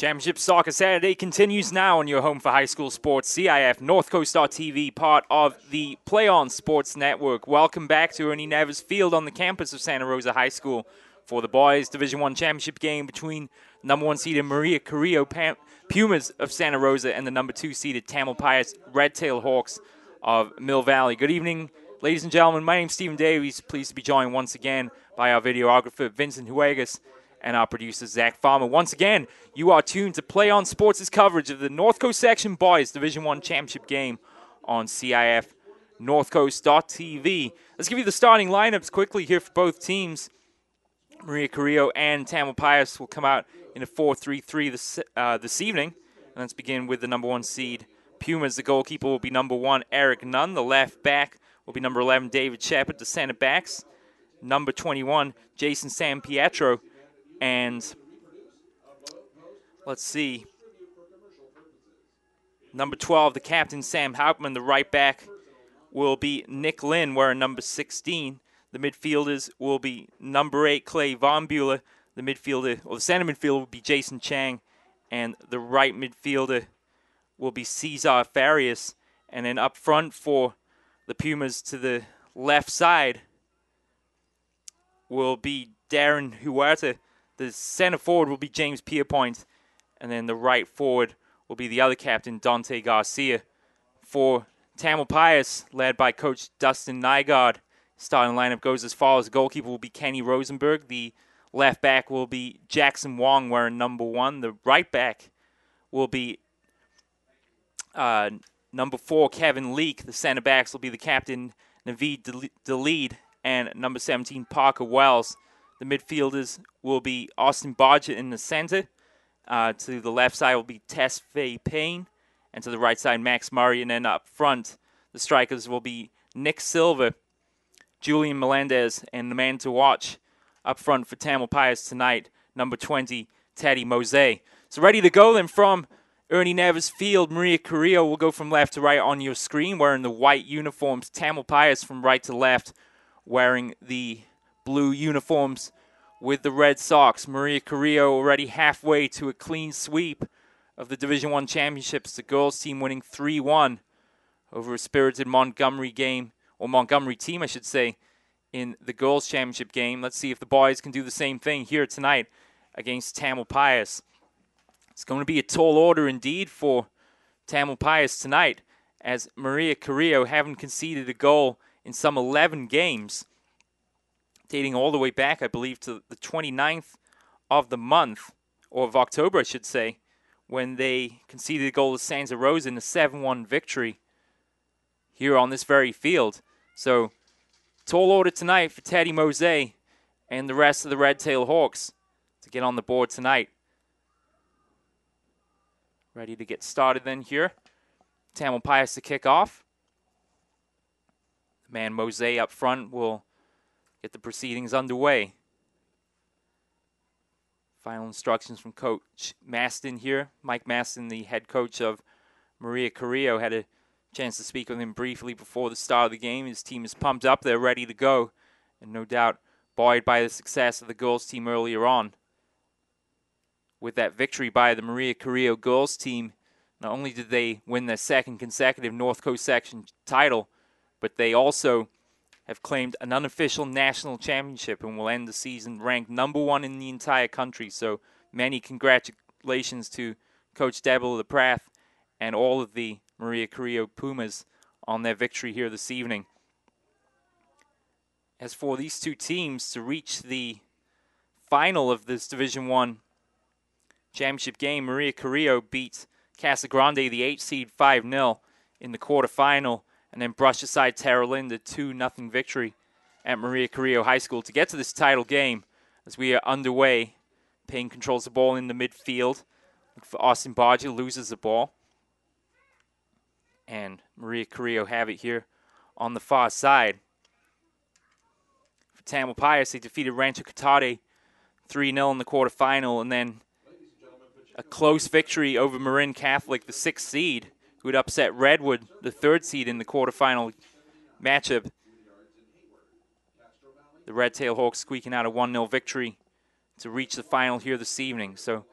Championship Soccer Saturday continues now on your home for high school sports, CIF, NorthCoast.tv, part of the PlayOn Sports Network. Welcome back to Ernie Neves Field on the campus of Santa Rosa High School for the boys Division I championship game between number 1 seeded Maria Carrillo Pumas of Santa Rosa and the number 2 seeded Tamalpais Red Tail Hawks of Mill Valley. Good evening, ladies and gentlemen. My name is Stephen Davies. Pleased to be joined once again by our videographer, Vincent Huegas, and our producer, Zach Farmer. Once again, you are tuned to PlayOn Sports' coverage of the North Coast Section Boys Division I Championship game on CIF NorthCoast.tv. Let's give you the starting lineups quickly here for both teams. Maria Carrillo and Tamalpais will come out in a 4-3-3 this evening. And let's begin with the number 1 seed Pumas. The goalkeeper will be number 1, Eric Nunn. The left back will be number 11, David Shepard. The center backs, number 21, Jason Sampietro. And let's see, number 12, the captain, Sam Hauptman. The right back will be Nick Lynn, wearing number 16. The midfielders will be number 8, Clay Von Bueller. The midfielder, or the center midfielder, will be Jason Chang. And the right midfielder will be Cesar Farias. And then up front for the Pumas to the left side will be Darren Huerta. The center forward will be James Pierpoint, and then the right forward will be the other captain, Dante Garcia. For Tamalpais, led by Coach Dustin Nygaard, starting lineup goes as follows. The goalkeeper will be Kenny Rosenberg. The left back will be Jackson Wong, wearing number 1. The right back will be number 4, Kevin Leake. The center backs will be the captain, Naveed Dalid, and number 17, Parker Wells. The midfielders will be Austin Bodgett in the center. To the left side will be Tess Faye Payne. And to the right side, Max Murray. And then up front, the strikers will be Nick Silva, Julian Melendez, and the man to watch up front for Tamalpais tonight, number 20, Teddy Mose. So ready to go then from Ernie Neves Field. Maria Carrillo will go from left to right on your screen, wearing the white uniforms. Tamalpais from right to left, wearing the blue uniforms with the red socks. Maria Carrillo already halfway to a clean sweep of the Division I championships. The girls team winning 3-1 over a spirited Montgomery game, or Montgomery team, I should say, in the girls championship game. Let's see if the boys can do the same thing here tonight against Tamalpais. It's going to be a tall order indeed for Tamalpais tonight, as Maria Carrillo haven't conceded a goal in some 11 games, dating all the way back, I believe, to the 29th of the month, or of October, I should say, when they conceded a goal to Santa Rosa in a 7-1 victory here on this very field. So, tall order tonight for Teddy Mose and the rest of the Red Tail Hawks to get on the board tonight. Ready to get started then here. Tamalpais to kick off. The man Mose up front will get the proceedings underway. Final instructions from Coach Maston here. Mike Maston, the head coach of Maria Carrillo, had a chance to speak with him briefly before the start of the game. His team is pumped up. They're ready to go. And no doubt buoyed by the success of the girls team earlier on. With that victory by the Maria Carrillo girls team, not only did they win their second consecutive North Coast Section title, but they also have claimed an unofficial national championship and will end the season ranked number 1 in the entire country. So many congratulations to Coach Deborah LePrath and all of the Maria Carrillo Pumas on their victory here this evening. As for these two teams to reach the final of this Division I championship game, Maria Carrillo beat Casa Grande, the 8 seed, 5-0 in the quarterfinal, and then brushed aside Terra Linda, 2-0 victory at Maria Carrillo High School to get to this title game. As we are underway, Payne controls the ball in the midfield. Look for Austin Bodger, loses the ball. And Maria Carrillo have it here on the far side. For Tamalpais, they defeated Rancho Cotati 3-0 in the quarterfinal, and then a close victory over Marin Catholic, the 6th seed, who had upset Redwood, the 3rd seed in the quarterfinal matchup. The Red Tail Hawks squeaking out a 1-0 victory to reach the final here this evening. So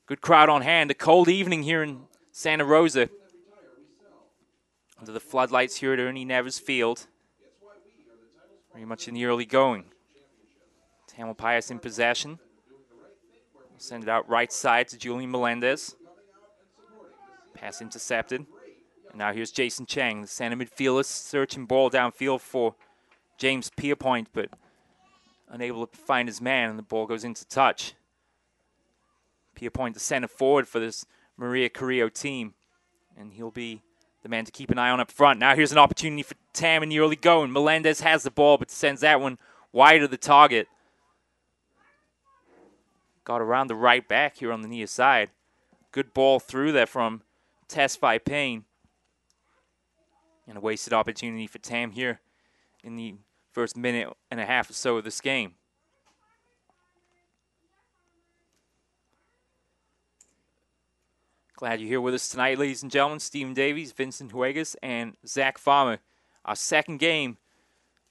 Good crowd on hand. A cold evening here in Santa Rosa. Under the floodlights here at Ernie Nevers Field. Very much in the early going. Tamalpais in possession. Send it out right side to Julian Melendez. Pass intercepted. And now here's Jason Chang, the center midfielder, searching ball downfield for James Pierpoint, but unable to find his man, and the ball goes into touch. Pierpoint, the center forward for this Maria Carrillo team, and he'll be the man to keep an eye on up front. Now here's an opportunity for Tam in the early going. Melendez has the ball, but sends that one wide of the target. Got around the right back here on the near side. Good ball through there from Tesfaye Payne. And a wasted opportunity for Tam here in the first minute and a half or so of this game. Glad you're here with us tonight, ladies and gentlemen. Stephen Davies, Vincent Huegas, and Zach Farmer. Our second game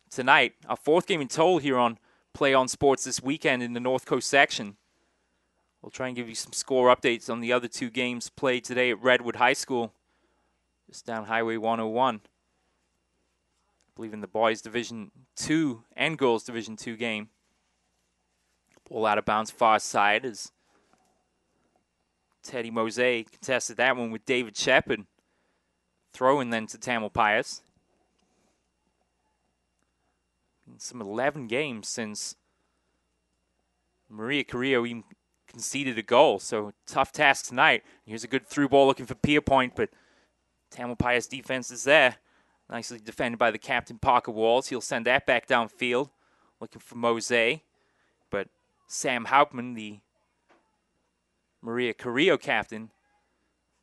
tonight, our fourth game in total here on PlayOn Sports this weekend in the North Coast section. We'll try and give you some score updates on the other two games played today at Redwood High School, just down Highway 101. I believe in the boys Division 2 and girls Division 2 game. Ball out of bounds far side as Teddy Mose contested that one with David Shepard. Throwing then to Tamalpais. Some 11 games since Maria Carrillo even conceded a goal, so tough task tonight. Here's a good through ball looking for Pierpoint, but Tamalpais defense is there. Nicely defended by the captain, Parker Walls. He'll send that back downfield, looking for Mose, but Sam Hauptmann, the Maria Carrillo captain,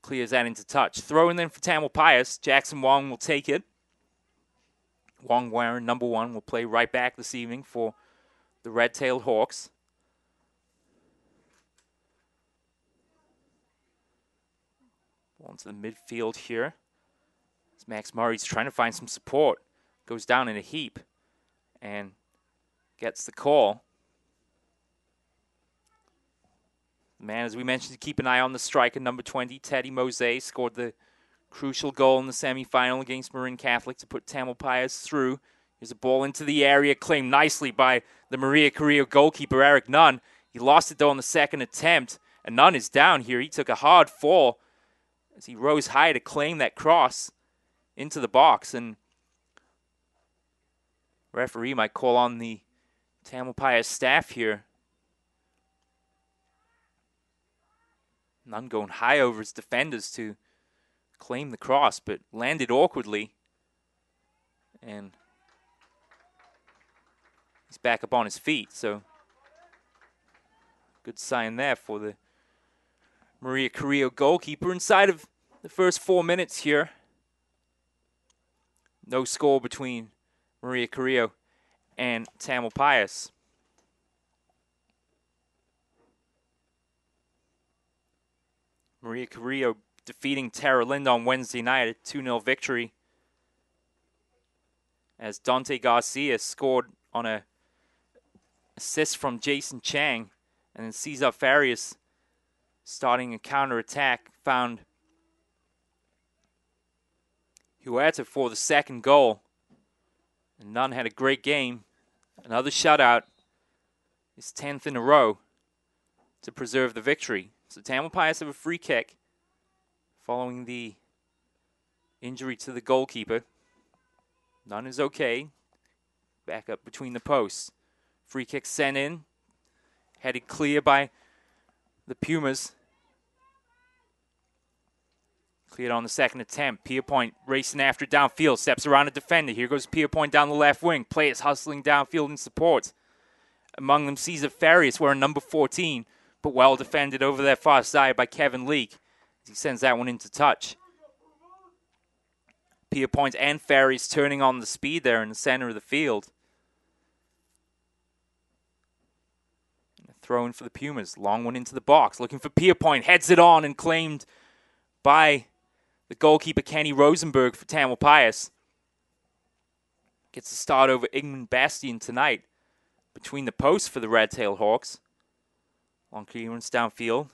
clears that into touch. Throwing then for Tamalpais. Jackson Wong will take it. Wong Warren, number 1, will play right back this evening for the Red-Tailed Hawks. Ball into the midfield here. As Max Murray's trying to find some support. Goes down in a heap and gets the call. The man, as we mentioned, to keep an eye on the striker, number 20, Teddy Mose, scored the crucial goal in the semifinal against Marin Catholic to put Tamalpais through. Here's a ball into the area, claimed nicely by the Maria Carrillo goalkeeper, Eric Nunn. He lost it, though, on the second attempt, and Nunn is down here. He took a hard fall as he rose high to claim that cross into the box, and referee might call on the Tamalpais staff here. Nunn going high over his defenders to claim the cross, but landed awkwardly. And he's back up on his feet, so good sign there for the Maria Carrillo goalkeeper. Inside of the first 4 minutes here, no score between Maria Carrillo and Tamalpais. Maria Carrillo defeating Tara Lind on Wednesday night, a 2-0 victory, as Dante Garcia scored on a assist from Jason Chang, and then Cesar Farias starting a counterattack found Huerta for the second goal. And Nunn had a great game. Another shutout, his 10th in a row, to preserve the victory. So Tamalpais have a free kick following the injury to the goalkeeper. Nunn is okay. Back up between the posts. Free kick sent in. Headed clear by the Pumas. Cleared on the second attempt. Pierpoint racing after downfield. Steps around a defender. Here goes Pierpoint down the left wing. Players hustling downfield in support. Among them, Cesar Farias wearing number 14, but well defended over that far side by Kevin Leake. He sends that one into touch. Pierpoint and Farias turning on the speed there in the center of the field. Throw-in for the Pumas. Long one into the box. Looking for Pierpoint. Heads it on and claimed by the goalkeeper Kenny Rosenberg for Tamalpais. Gets the start over Igman Bastian tonight between the posts for the Red-Tailed Hawks. Long clearance downfield.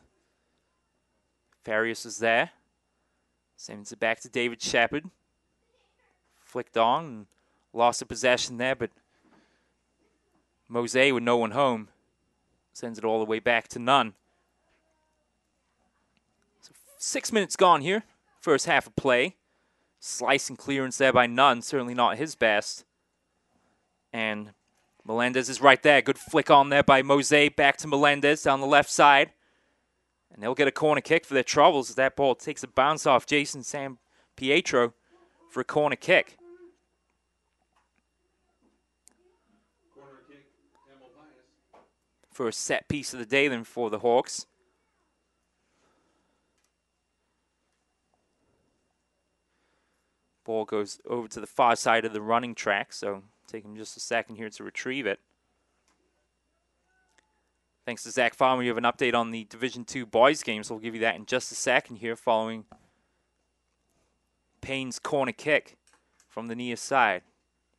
Farias is there. Sends it back to David Shepard. Flicked on and lost the possession there, but Mose with no one home sends it all the way back to none. So 6 minutes gone here. First half of play. Slice and clearance there by Nunn. Certainly not his best. And Melendez is right there. Good flick on there by Mose. Back to Melendez down the left side. And they'll get a corner kick for their troubles as that ball takes a bounce off Jason San Pietro for a corner kick. Tamalpais. First set piece of the day then for the Hawks. Ball goes over to the far side of the running track, so take him just a second here to retrieve it. Thanks to Zach Farmer, you have an update on the Division II boys game, so we'll give you that in just a second here following Payne's corner kick from the near side.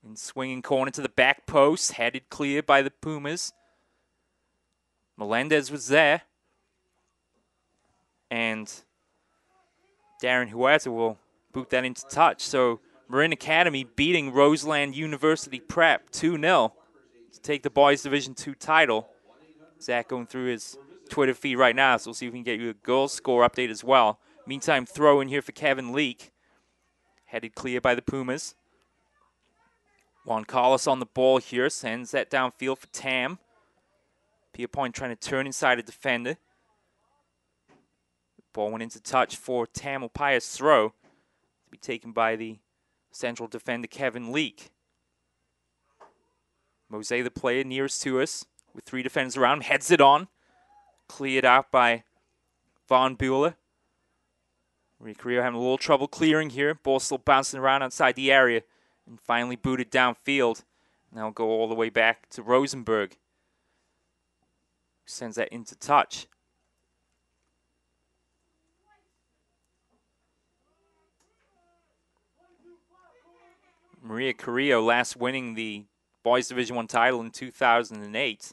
And swinging corner to the back post, headed clear by the Pumas. Melendez was there. And Darren Huerta will boot that into touch. So Marin Academy beating Roseland University Prep 2-0 to take the boys Division II title. Zach going through his Twitter feed right now, so we'll see if we can get you a girls score update as well. Meantime, throw in here for Kevin Leake. Headed clear by the Pumas. Juan Carlos on the ball here, sends that downfield for Tam. Pierpoint trying to turn inside a defender. Ball went into touch for Tamalpais' throw. To be taken by the central defender, Kevin Leake. Mose, the player nearest to us, with three defenders around, heads it on. Cleared out by Von Bueller. Carrillo having a little trouble clearing here. Ball still bouncing around outside the area. And finally booted downfield. Now go all the way back to Rosenberg. Sends that into touch. Maria Carrillo last winning the Boys Division I title in 2008.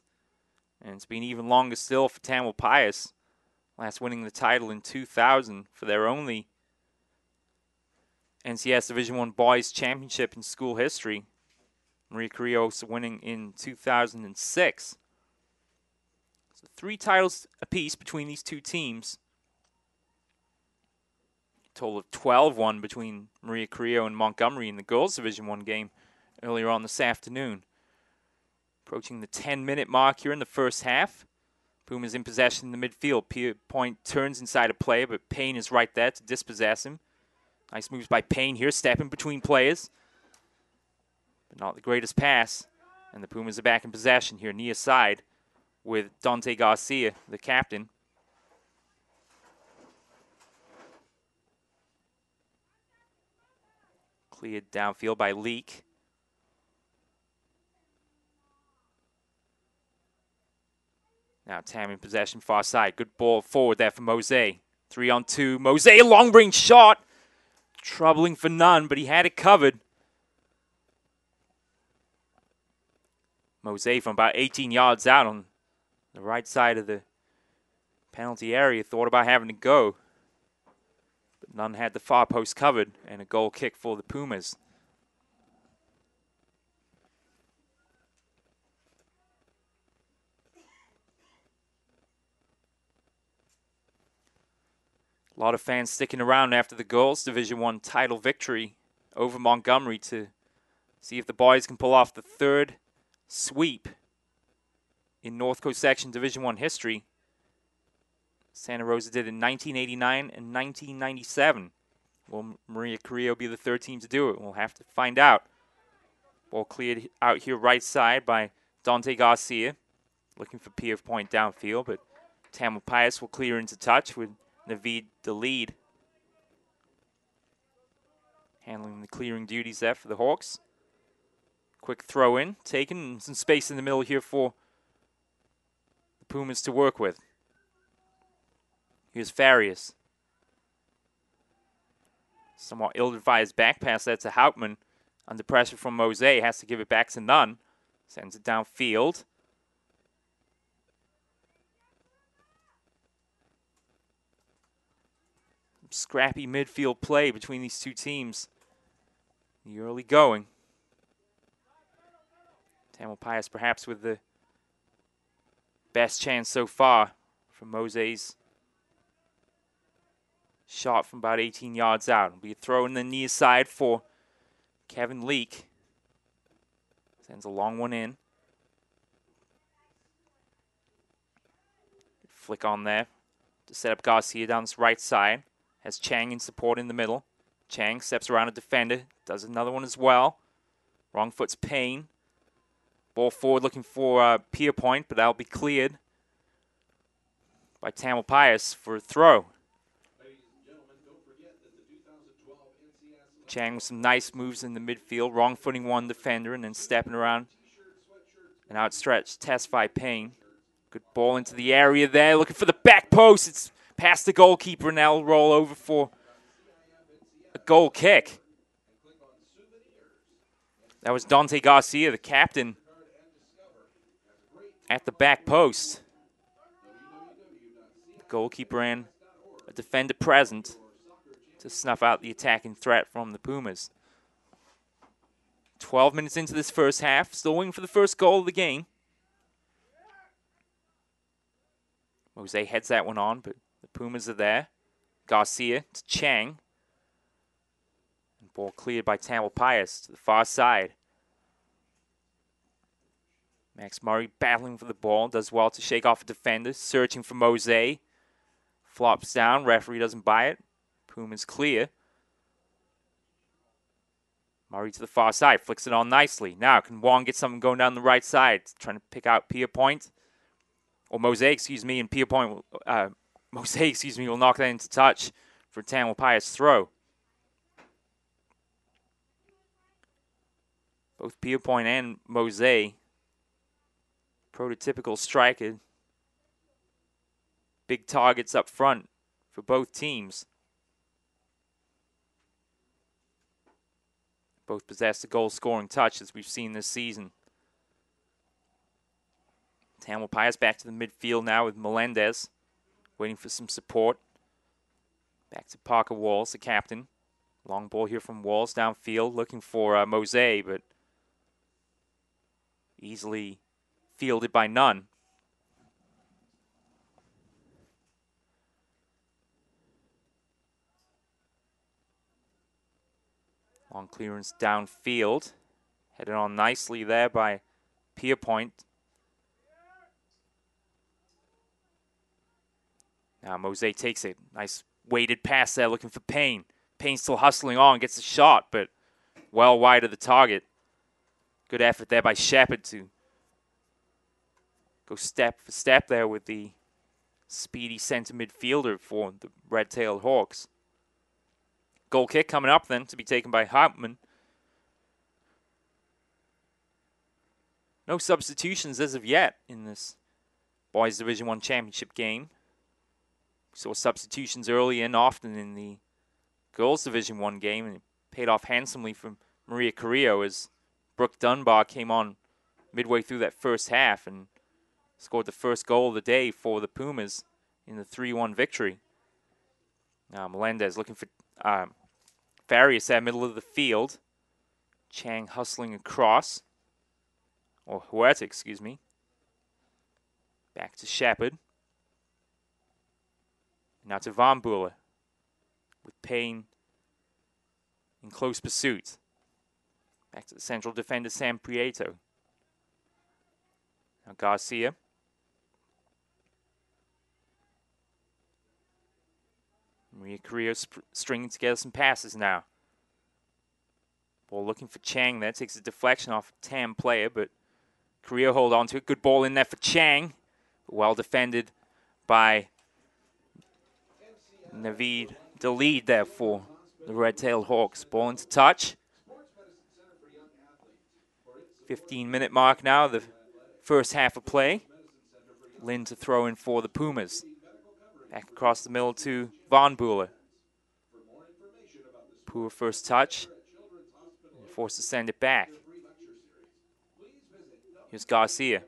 And it's been even longer still for Tamalpais, last winning the title in 2000 for their only NCS Division I Boys Championship in school history. Maria Carrillo also winning in 2006. So 3 titles apiece between these two teams. A total of 12 won between Maria Carrillo and Montgomery in the girls Division I game earlier on this afternoon. Approaching the 10-minute mark here in the first half. Puma's in possession in the midfield. Pierpoint turns inside a player, but Payne is right there to dispossess him. Nice moves by Payne here, stepping between players. But not the greatest pass. And the Pumas are back in possession here, near side, with Dante Garcia, the captain. Cleared downfield by Leake. Now Tam in possession, far side. Good ball forward there for Mose. 3-on-2. Mose, a long-range shot. Troubling for none, but he had it covered. Mose from about 18 yards out on the right side of the penalty area thought about having to go. But none had the far post covered, and a goal kick for the Pumas. A lot of fans sticking around after the girls Division I title victory over Montgomery to see if the boys can pull off the 3rd sweep in North Coast Section Division I history. Santa Rosa did in 1989 and 1997. Will Maria Carrillo be the 3rd team to do it? We'll have to find out. Ball cleared out here right side by Dante Garcia. Looking for Pierpoint downfield, but Tamalpais will clear into touch with Naveed the lead. Handling the clearing duties there for the Hawks. Quick throw in, taken, some space in the middle here for the Pumas to work with. Here's Farias. Somewhat ill-advised back pass there to Hauptmann. Under pressure from Mose, has to give it back to Nunn. Sends it downfield. scrappy midfield play between these two teams. The early going. Tamalpais perhaps with the best chance so far from Mose's shot from about 18 yards out. It'll be a throw in the near side for Kevin Leake. Sends a long one in. Flick on there to set up Garcia down this right side. Has Chang in support in the middle. Chang steps around a defender. Does another one as well. Wrong foot's Payne. Ball forward looking for Pierpoint, but that'll be cleared by Tamalpais for a throw. Chang with some nice moves in the midfield. Wrong footing one defender and then stepping around an outstretched test by Payne. Good ball into the area there. Looking for the back post. It's past the goalkeeper and that'll roll over for a goal kick. That was Dante Garcia, the captain, at the back post. The goalkeeper and a defender present to snuff out the attacking threat from the Pumas. 12 minutes into this first half. Still waiting for the first goal of the game. Jose heads that one on, but the Pumas are there. Garcia to Chang. And ball cleared by Tamalpais to the far side. Max Murray battling for the ball. Does well to shake off a defender. Searching for Mose. Flops down. Referee doesn't buy it. Pumas clear. Murray to the far side. Flicks it on nicely. Now can Wong get something going down the right side? Trying to pick out Pierpoint. Or Mose, excuse me, and Pierpoint, will knock that into touch for Tamalpais' throw. Both Pierpoint and Mose, prototypical striker. Big targets up front for both teams. Both possess the goal-scoring touch as we've seen this season. Tamalpais back to the midfield now with Melendez, waiting for some support. Back to Parker Walls, the captain. Long ball here from Walls downfield, looking for Mose, but easily fielded by none. Long clearance downfield. Headed on nicely there by Pierpoint. Now Mose takes it. Nice weighted pass there looking for Payne. Payne still hustling on, gets a shot, but well wide of the target. Good effort there by Shepard to go step for step there with the speedy center midfielder for the red-tailed Hawks. Goal kick coming up then to be taken by Hartman. No substitutions as of yet in this Boys Division I Championship game. We saw substitutions early and often in the Girls Division I game, and it paid off handsomely from Maria Carrillo as Brooke Dunbar came on midway through that first half and scored the first goal of the day for the Pumas in the 3-1 victory. Now Melendez looking for Farias at middle of the field. Chang hustling across. Or Huerta, excuse me. Back to Shepard. Now to Von Buehler. With Payne in close pursuit. Back to the central defender, Sam Prieto. Now Garcia. Maria Carrillo stringing together some passes now. Ball looking for Chang there. Takes a deflection off a Tam player, but Carrillo hold on to it. Good ball in there for Chang. Well defended by Naveed Delede there for the red-tailed Hawks. Ball into touch. 15-minute mark now, the first half of play. Lynn to throw in for the Pumas. Back across the middle to Von Buehler. Poor first touch. Forced to send it back. Here's Garcia.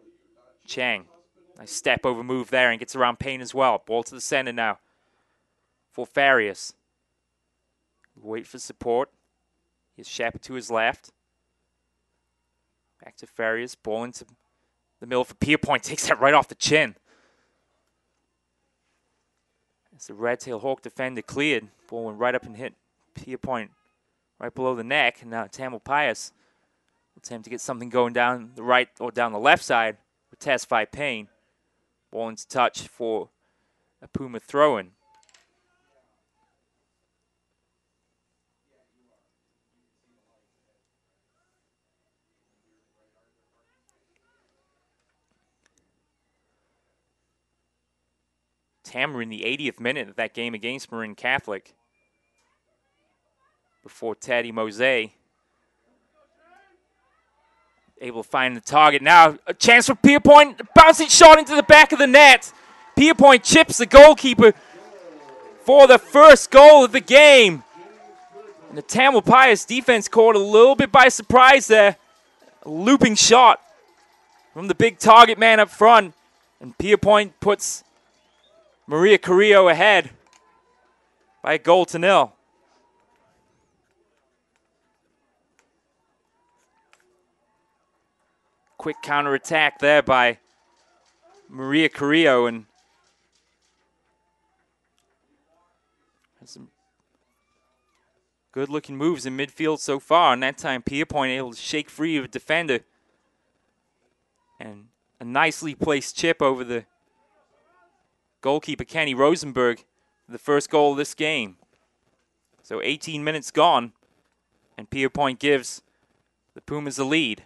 Chang. Nice step over move there and gets around Payne as well. Ball to the center now for Farias. Wait for support. Here's Shepard to his left. Back to Farias. Ball into the middle for Pierpoint. Takes that right off the chin. As the Red Tail Hawk defender cleared. Ball went right up and hit Pierpoint right below the neck. And now Tamalpais will attempt to get something going down the right or down the left side with Testify Payne. Ball into touch for a Puma throw-in. Tamara in the 80th minute of that game against Marin Catholic. Before Teddy Mose able to find the target. Now a chance for Pierpoint. Bouncing shot into the back of the net. Pierpoint chips the goalkeeper for the first goal of the game. And the Tamalpais defense caught a little bit by surprise there. A looping shot from the big target man up front. And Pierpoint puts Maria Carrillo ahead by a 0-0. Quick counterattack there by Maria Carrillo, and some good-looking moves in midfield so far. And that time, Pierpoint able to shake free of a defender, and a nicely placed chip over the goalkeeper Kenny Rosenberg for the first goal of this game. So 18 minutes gone, and Pierpoint gives the Pumas the lead.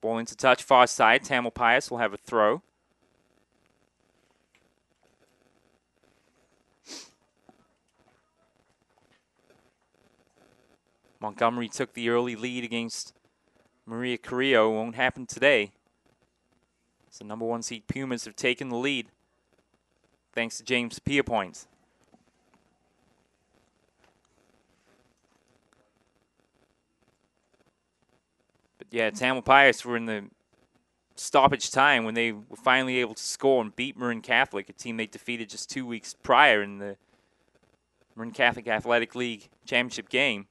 Ball into touch, far side. Tamalpais will have a throw. Montgomery took the early lead against Maria Carrillo. Won't happen today. So number 1 seed Pumas have taken the lead, thanks to James Pierpoint. But yeah, Tamalpais were in the stoppage time when they were finally able to score and beat Marin Catholic, a team they defeated just 2 weeks prior in the Marin Catholic Athletic League championship game.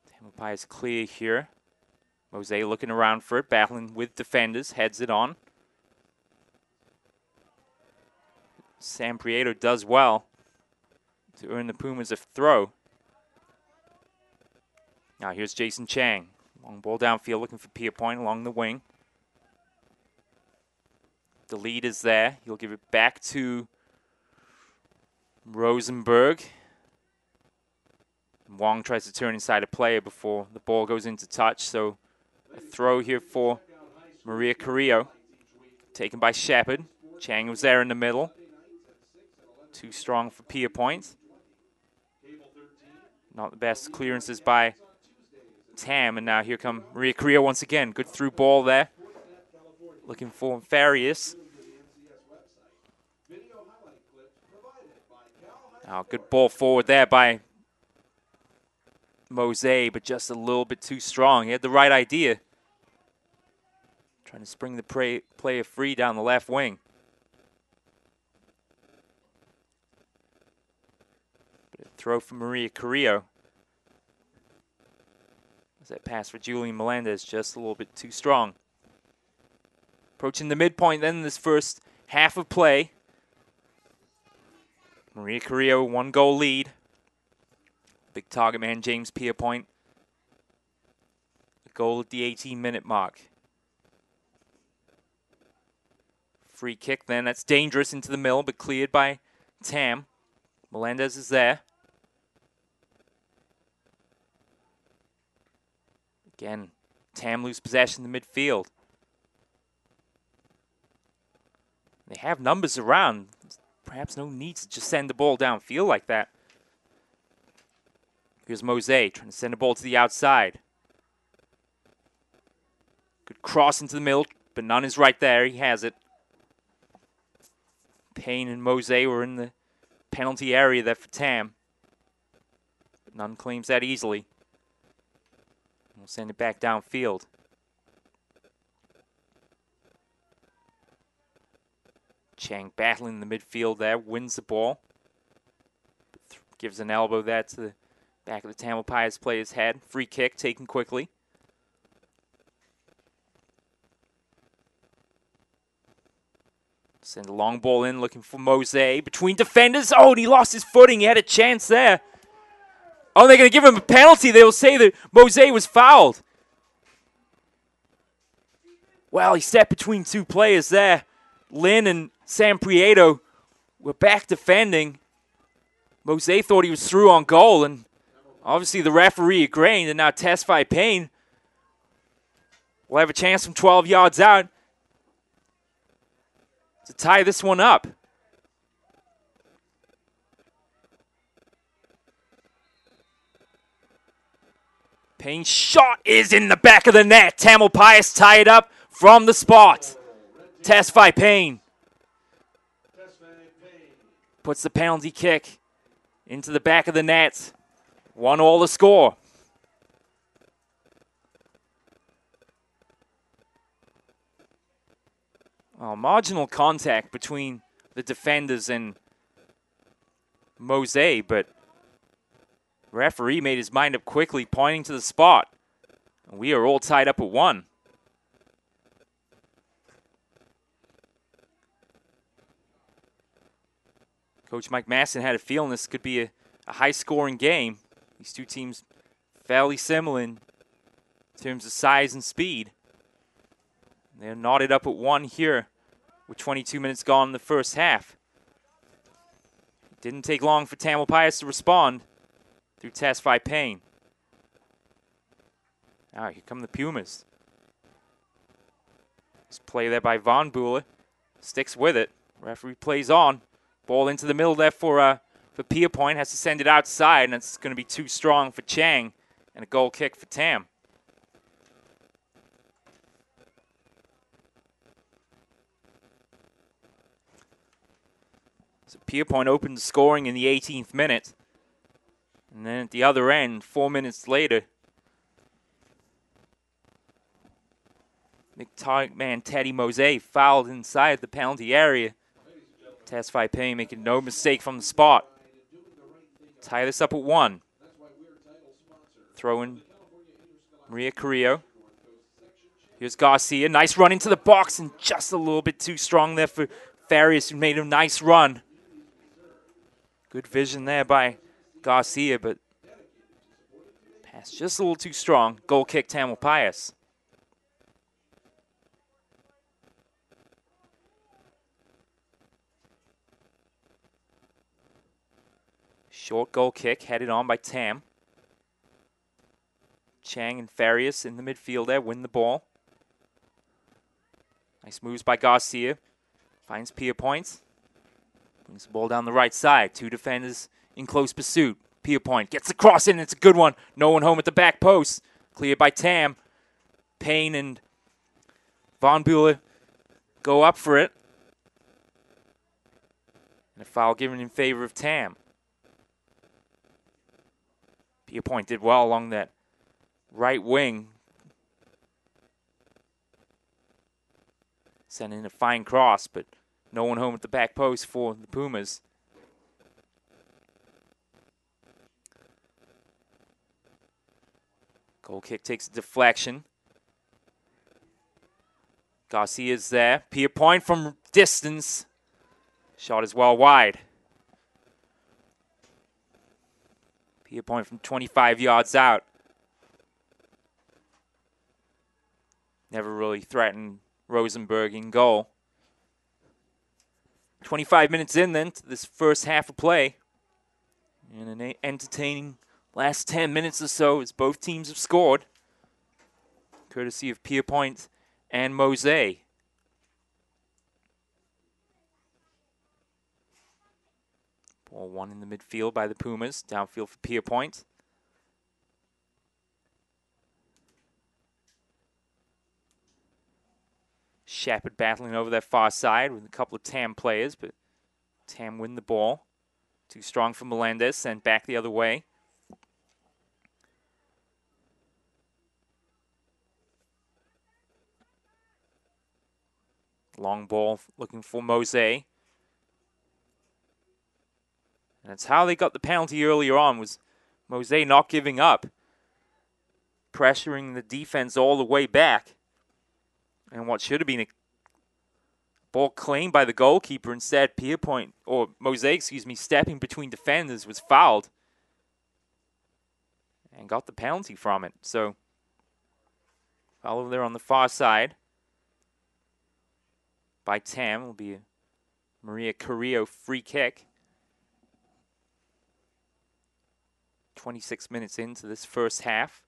Tamalpais clear here. Mose looking around for it, battling with defenders, heads it on. San Prieto does well to earn the Pumas a throw. Now here's Jason Chang. Long ball downfield looking for Pierpoint along the wing. The lead is there. He'll give it back to Rosenberg. Wong tries to turn inside a player before the ball goes into touch. So a throw here for Maria Carrillo. Taken by Shepard. Chang was there in the middle. Too strong for Pierpoint. Not the best clearances by Tam, and now here come Maria Carrillo once again. Good through ball there. Looking for Farias. Now good ball forward there by Mose, but just a little bit too strong. He had the right idea. Trying to spring the player free down the left wing. But a throw from Maria Carrillo. That pass for Julian Melendez just a little bit too strong. Approaching the midpoint then in this first half of play. Maria Carrillo, 1-goal lead. Big target man James Pierpoint. A goal at the 18-minute mark. Free kick then, that's dangerous into the middle, but cleared by Tam. Melendez is there. Again, Tam lose possession in the midfield. They have numbers around. Perhaps no need to just send the ball downfield like that. Here's Mose trying to send the ball to the outside. Good cross into the middle, but none is right there. He has it. Payne and Mose were in the penalty area there for Tam. But none claims that easily. We'll send it back downfield. Chang battling in the midfield there, wins the ball. Gives an elbow there to the back of the Tamalpais player's head. Free kick taken quickly. Send a long ball in, looking for Mose. Between defenders. Oh, and he lost his footing. He had a chance there. Oh, they're going to give him a penalty. They will say that Mose was fouled. Well, he stepped between two players there. Lynn and Sam Prieto were back defending. Mose thought he was through on goal, and obviously the referee agreeing to now testify Payne. We'll have a chance from 12 yards out to tie this one up. Payne's shot is in the back of the net. Tamalpais tie it up from the spot. Testify Payne puts the penalty kick into the back of the net. 1-1 the score. Well, marginal contact between the defenders and Mose, but referee made his mind up quickly, pointing to the spot. And we are all tied up at 1. Coach Mike Masson had a feeling this could be a high-scoring game. These two teams fairly similar in terms of size and speed. They're knotted up at 1 here with 22 minutes gone in the first half. It didn't take long for Tamalpais to respond through Testify Payne. All right, here come the Pumas. This play there by Von Buehler. Sticks with it. Referee plays on. Ball into the middle there for Pierpoint. Has to send it outside, and it's going to be too strong for Chang. And a goal kick for Tam. So Pierpoint opened the scoring in the 18th minute. And then at the other end, 4 minutes later, McTarget man Teddy Mose fouled inside the penalty area. Testify Payne making no mistake from the spot. Tie this up at 1. Throw in Maria Carrillo. Here's Garcia. Nice run into the box, and just a little bit too strong there for Farias, who made a nice run. Good vision there by Garcia, but pass just a little too strong. Goal kick Tamalpais. Short goal kick headed on by Tam. Chang and Farias in the midfield there win the ball. Nice moves by Garcia. Finds Pierpoint. Brings the ball down the right side. Two defenders in close pursuit. Pierpoint gets the cross in. It's a good one. No one home at the back post. Cleared by Tam. Payne and Von Buehler go up for it. And a foul given in favor of Tam. Pierpoint did well along that right wing. Sending in a fine cross, but no one home at the back post for the Pumas. Goal kick takes a deflection. Garcia's there. Pierpoint from distance. Shot is well wide. Pierpoint from 25 yards out. Never really threatened Rosenberg in goal. 25 minutes in then to this first half of play. And an entertaining last 10 minutes or so as both teams have scored. Courtesy of Pierpoint and Mose. Ball one in the midfield by the Pumas. Downfield for Pierpoint. Shepard battling over that far side with a couple of Tam players, but Tam win the ball. Too strong for Melendez, sent back the other way. Long ball looking for Mose. And That's how they got the penalty earlier on, was Mose not giving up, pressuring the defense all the way back. And what should have been a ball claimed by the goalkeeper, instead Mose, stepping between defenders, was fouled and got the penalty from it. So, foul over there on the far side by Tam. Will be a Maria Carrillo free kick. 26 minutes into this first half.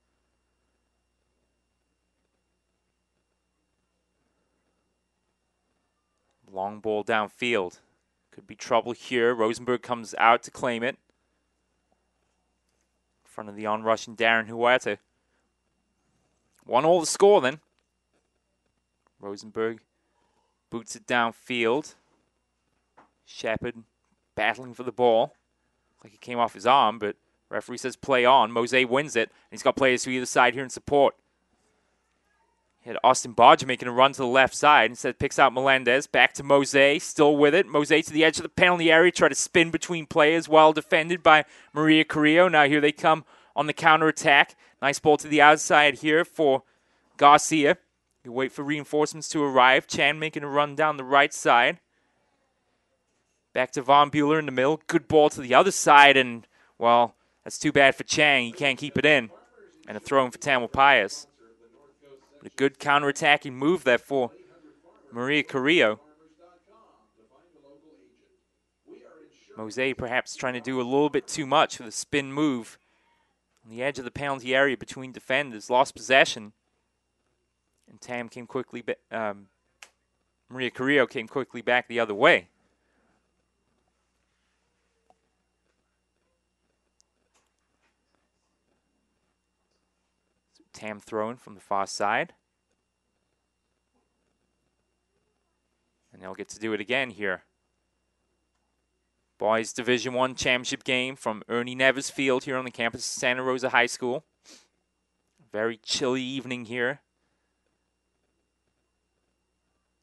Long ball downfield. Could be trouble here. Rosenberg comes out to claim it. In front of the on-rushing Darren Huerta. 1-1 the score then. Rosenberg boots it downfield. Shepard battling for the ball. Like it came off his arm, but referee says play on. Mose wins it. And he's got players to either side here in support. He had Austin Bodger making a run to the left side. Instead picks out Melendez. Back to Mose. Still with it. Mose to the edge of the penalty area. Try to spin between players. Well defended by Maria Carrillo. Now here they come on the counterattack. Nice ball to the outside here for Garcia. You wait for reinforcements to arrive. Chan making a run down the right side. Back to Von Buehler in the middle. Good ball to the other side. And, well, that's too bad for Chang. He can't keep it in. And a throw in for Tamalpais. A good counterattacking move there for Maria Carrillo. Mose perhaps trying to do a little bit too much with a spin move on the edge of the penalty area between defenders. Lost possession. And Tam came quickly, Maria Carrillo came quickly back the other way. Tam throwing from the far side. And they'll get to do it again here. Boys Division I championship game from Ernie Neves Field here on the campus of Santa Rosa High School. Very chilly evening here.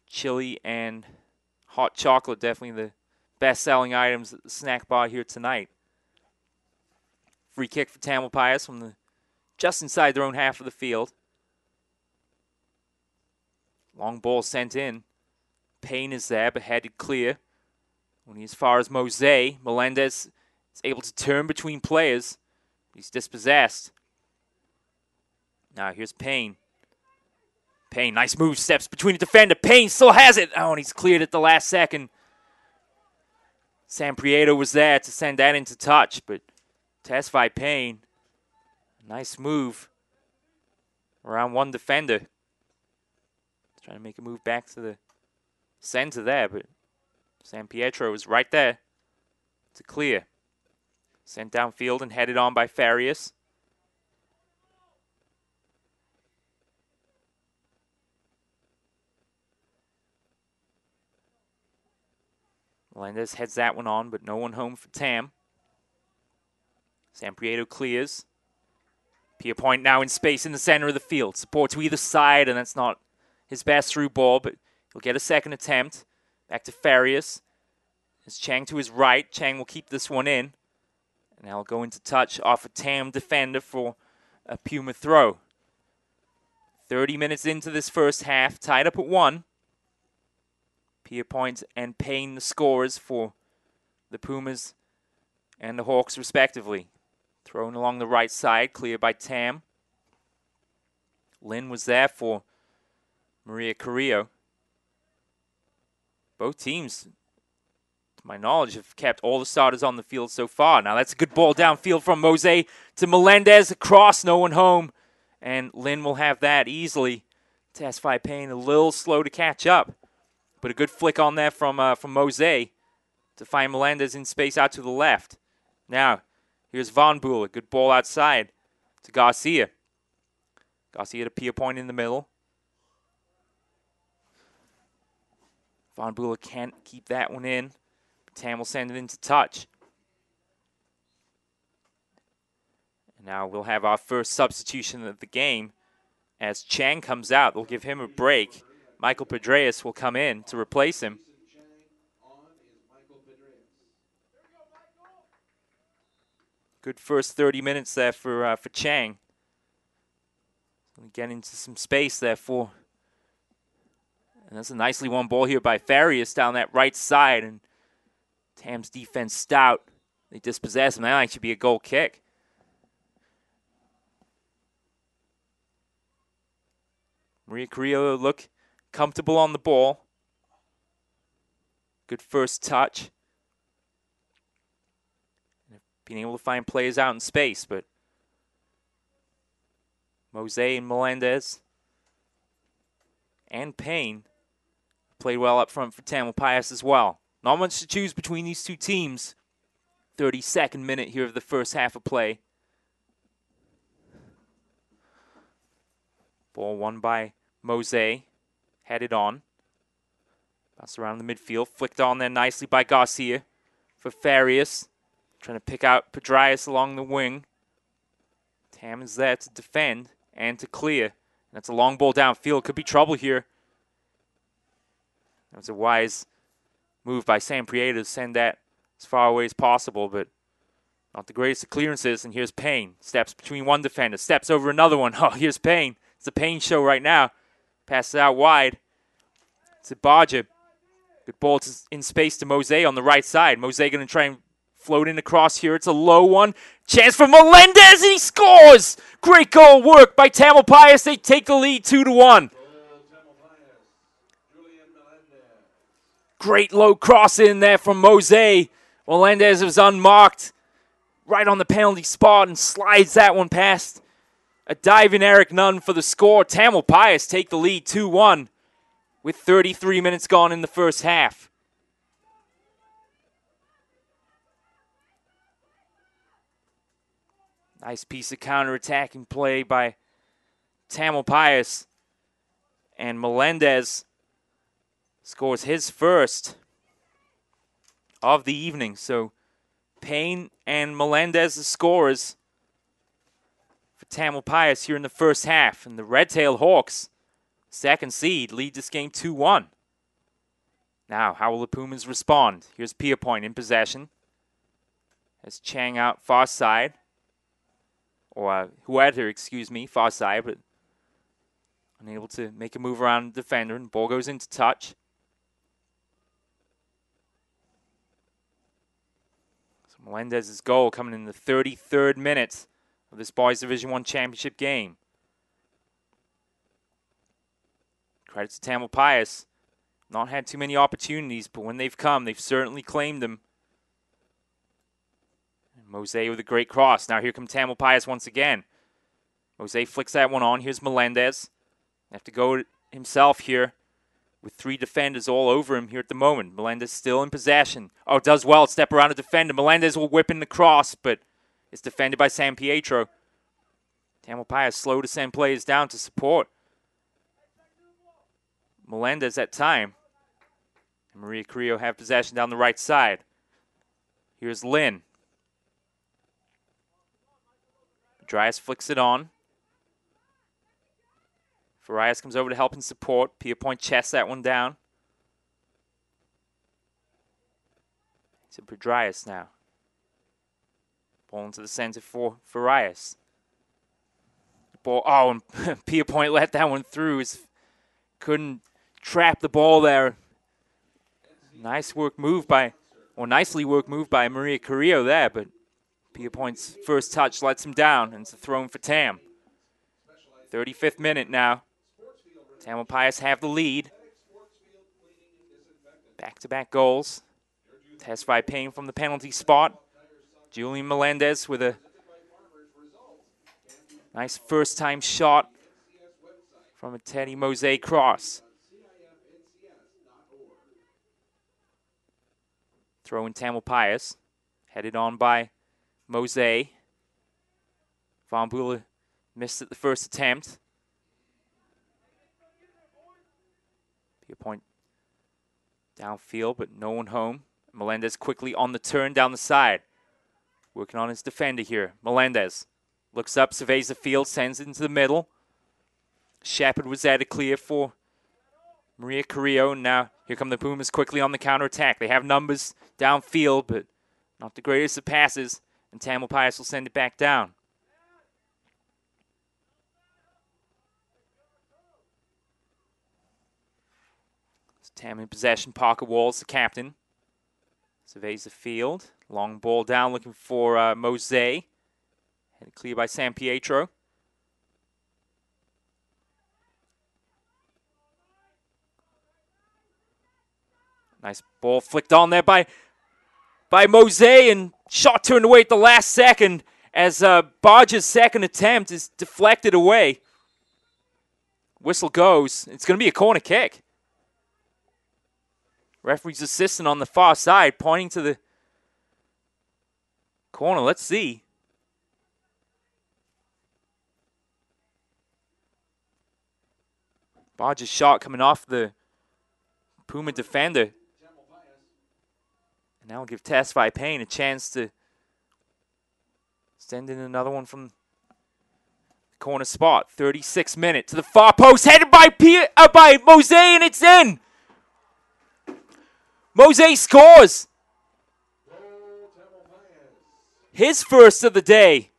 Chili and hot chocolate, definitely the best-selling items at the snack bar here tonight. Free kick for Tamalpais from just inside their own half of the field. Long ball sent in. Payne is there, but headed clear. When he's as far as Mose, Melendez is able to turn between players. He's dispossessed. Now here's Payne. Payne, nice move, steps between the defender. Payne still has it. Oh, and he's cleared at the last second. San Prieto was there to send that into touch, but Tesfaye Payne, nice move around one defender. Trying to make a move back to the center there, but San Pietro was right there to clear. Sent downfield and headed on by Farias. Melendez heads that one on, but no one home for Tam. San Prieto clears. Pierpoint now in space in the center of the field. Support to either side, and that's not his best through ball, but he'll get a second attempt. Back to Farias. It's Chang to his right. Chang will keep this one in. And now he'll go into touch off a Tam defender for a Puma throw. 30 minutes into this first half, tied up at 1. Pierpoint and Payne the scorers for the Pumas and the Hawks respectively. Thrown along the right side, cleared by Tam. Lynn was there for Maria Carrillo. Both teams, to my knowledge, have kept all the starters on the field so far. Now that's a good ball downfield from Mose to Melendez. Across, no one home. And Lynn will have that easily. Tesfaye Payne a little slow to catch up. But a good flick on there from Mose to find Melendez in space out to the left. Now, here's Von Buehler. Good ball outside to Garcia. Garcia to Pierpoint in the middle. Von Buehler can't keep that one in. Tam will send it into touch. And now we'll have our first substitution of the game. As Chang comes out, they'll give him a break. Michael Pedreas will come in to replace him. Good first 30 minutes there for Chang. Get into some space there for. And that's a nicely won ball here by Farias down that right side. And Tam's defense stout. They dispossess him. That might actually be a goal kick. Maria Carrillo look comfortable on the ball. Good first touch. Being able to find players out in space, but Mose and Melendez and Payne played well up front for Tamalpais as well. Not much to choose between these two teams. 32nd minute here of the first half of play. Ball won by Mose. Headed on. Bounce around the midfield. Flicked on there nicely by Garcia for Farias. Trying to pick out Pedrarius along the wing. Tam is there to defend and to clear. And that's a long ball downfield. Could be trouble here. That was a wise move by Sam Prieta to send that as far away as possible, but not the greatest of clearances. And here's Payne. Steps between one defender. Steps over another one. Oh, here's Payne. It's a Payne show right now. Passes out wide. It's a Barger. Good ball in space to Mose on the right side. Mose going to try and float in across here. It's a low one. Chance for Melendez, and he scores! Great goal work by Tamalpais. They take the lead 2-1. Great low cross in there from Mose. Melendez was unmarked right on the penalty spot and slides that one past a diving Eric Nunn for the score. Tamalpais take the lead 2-1 with 33 minutes gone in the first half. Nice piece of counter-attacking play by Tamalpais. And Melendez scores his first of the evening. So Payne and Melendez the scorers for Tamalpais here in the first half. And the Red-Tailed Hawks, second seed, lead this game 2-1. Now, how will the Pumas respond? Here's Pierpoint in possession. Has Chang out far side. Or Huerta, excuse me, far side, but unable to make a move around the defender. And ball goes into touch. So Melendez's goal coming in the 33rd minute of this Boys Division I Championship game. Credit to Tamalpais. Not had too many opportunities, but when they've come, they've certainly claimed them. Mose with a great cross. Now here comes Tamalpais once again. Mose flicks that one on. Here's Melendez. Have to go himself here with three defenders all over him here at the moment. Melendez still in possession. Oh, does well. Step around a defender. Melendez will whip in the cross, but it's defended by San Pietro. Tamalpais slow to send players down to support Melendez at time. And Maria Carrillo have possession down the right side. Here's Lynn. Dryas flicks it on. Farias comes over to help and support. Pierpoint chests that one down. To Dryas now. Ball into the center for Farias. Ball. Oh, and Pierpoint let that one through. Couldn't trap the ball there. Nicely worked move by Maria Carrillo there, but Pierpoint's first touch lets him down, and it's a throw in for Tam. 35th minute now. Tamalpais have the lead. Back-to-back goals. Test by Payne from the penalty spot. Julian Melendez with a nice first-time shot from a Teddy Mose cross. Throw in Tamalpais. Headed on by Mose. Von Buehler missed at the first attempt. Pierpoint downfield, but no one home. Melendez quickly on the turn down the side. Working on his defender here. Melendez looks up, surveys the field, sends it into the middle. Shepard was there to clear for Maria Carrillo. Now here come the Pumas quickly on the counterattack. They have numbers downfield, but not the greatest of passes. and Tamalpais will send it back down. Tam in possession. Parker Walls, the captain. Surveys the field. Long ball down, looking for Mose. Headed clear by San Pietro. Nice ball flicked on there by Mose, and shot turned away at the last second as Bodge's second attempt is deflected away. Whistle goes. It's going to be a corner kick. Referee's assistant on the far side pointing to the corner. Let's see. Bodge's shot coming off the Puma defender. And now we'll give Tesfaye Payne a chance to send in another one from the corner spot. 36th minute to the far post, headed by Mose, and it's in. Mose scores. His first of the day.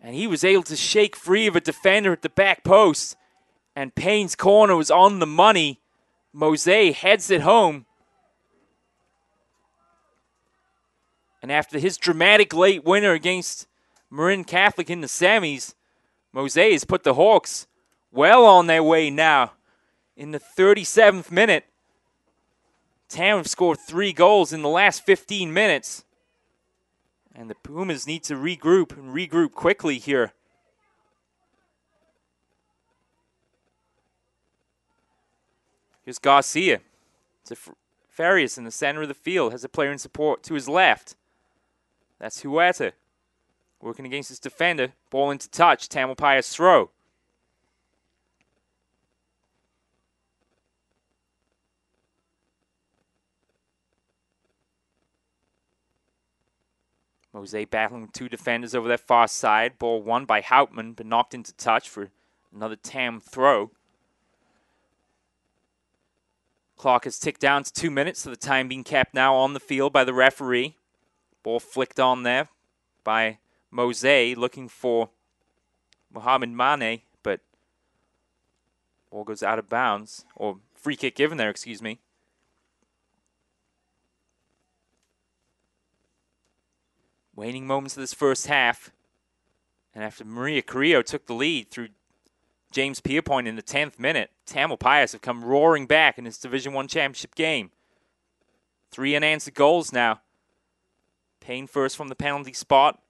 And he was able to shake free of a defender at the back post. And Payne's corner was on the money. Mose heads it home. And after his dramatic late winner against Marin Catholic in the semis, Mose has put the Hawks well on their way now. In the 37th minute, Tam have scored 3 goals in the last 15 minutes. And the Pumas need to regroup quickly here. Here's Garcia. It's Farias in the center of the field. Has a player in support to his left. That's Huerta. Working against his defender. Ball into touch. Tamalpais throw. Mose battling with 2 defenders over that far side. Ball won by Houtman, but knocked into touch for another Tam throw. Clock has ticked down to 2 minutes, so the time being kept now on the field by the referee. Ball flicked on there by Mose, looking for Mohamed Mane, but ball goes out of bounds, or free kick given there, excuse me. Waning moments of this first half. And after Maria Carrillo took the lead through James Pierpoint in the 10th minute, Tamalpais have come roaring back in this Division I championship game. 3 unanswered goals now. Payne first from the penalty spot.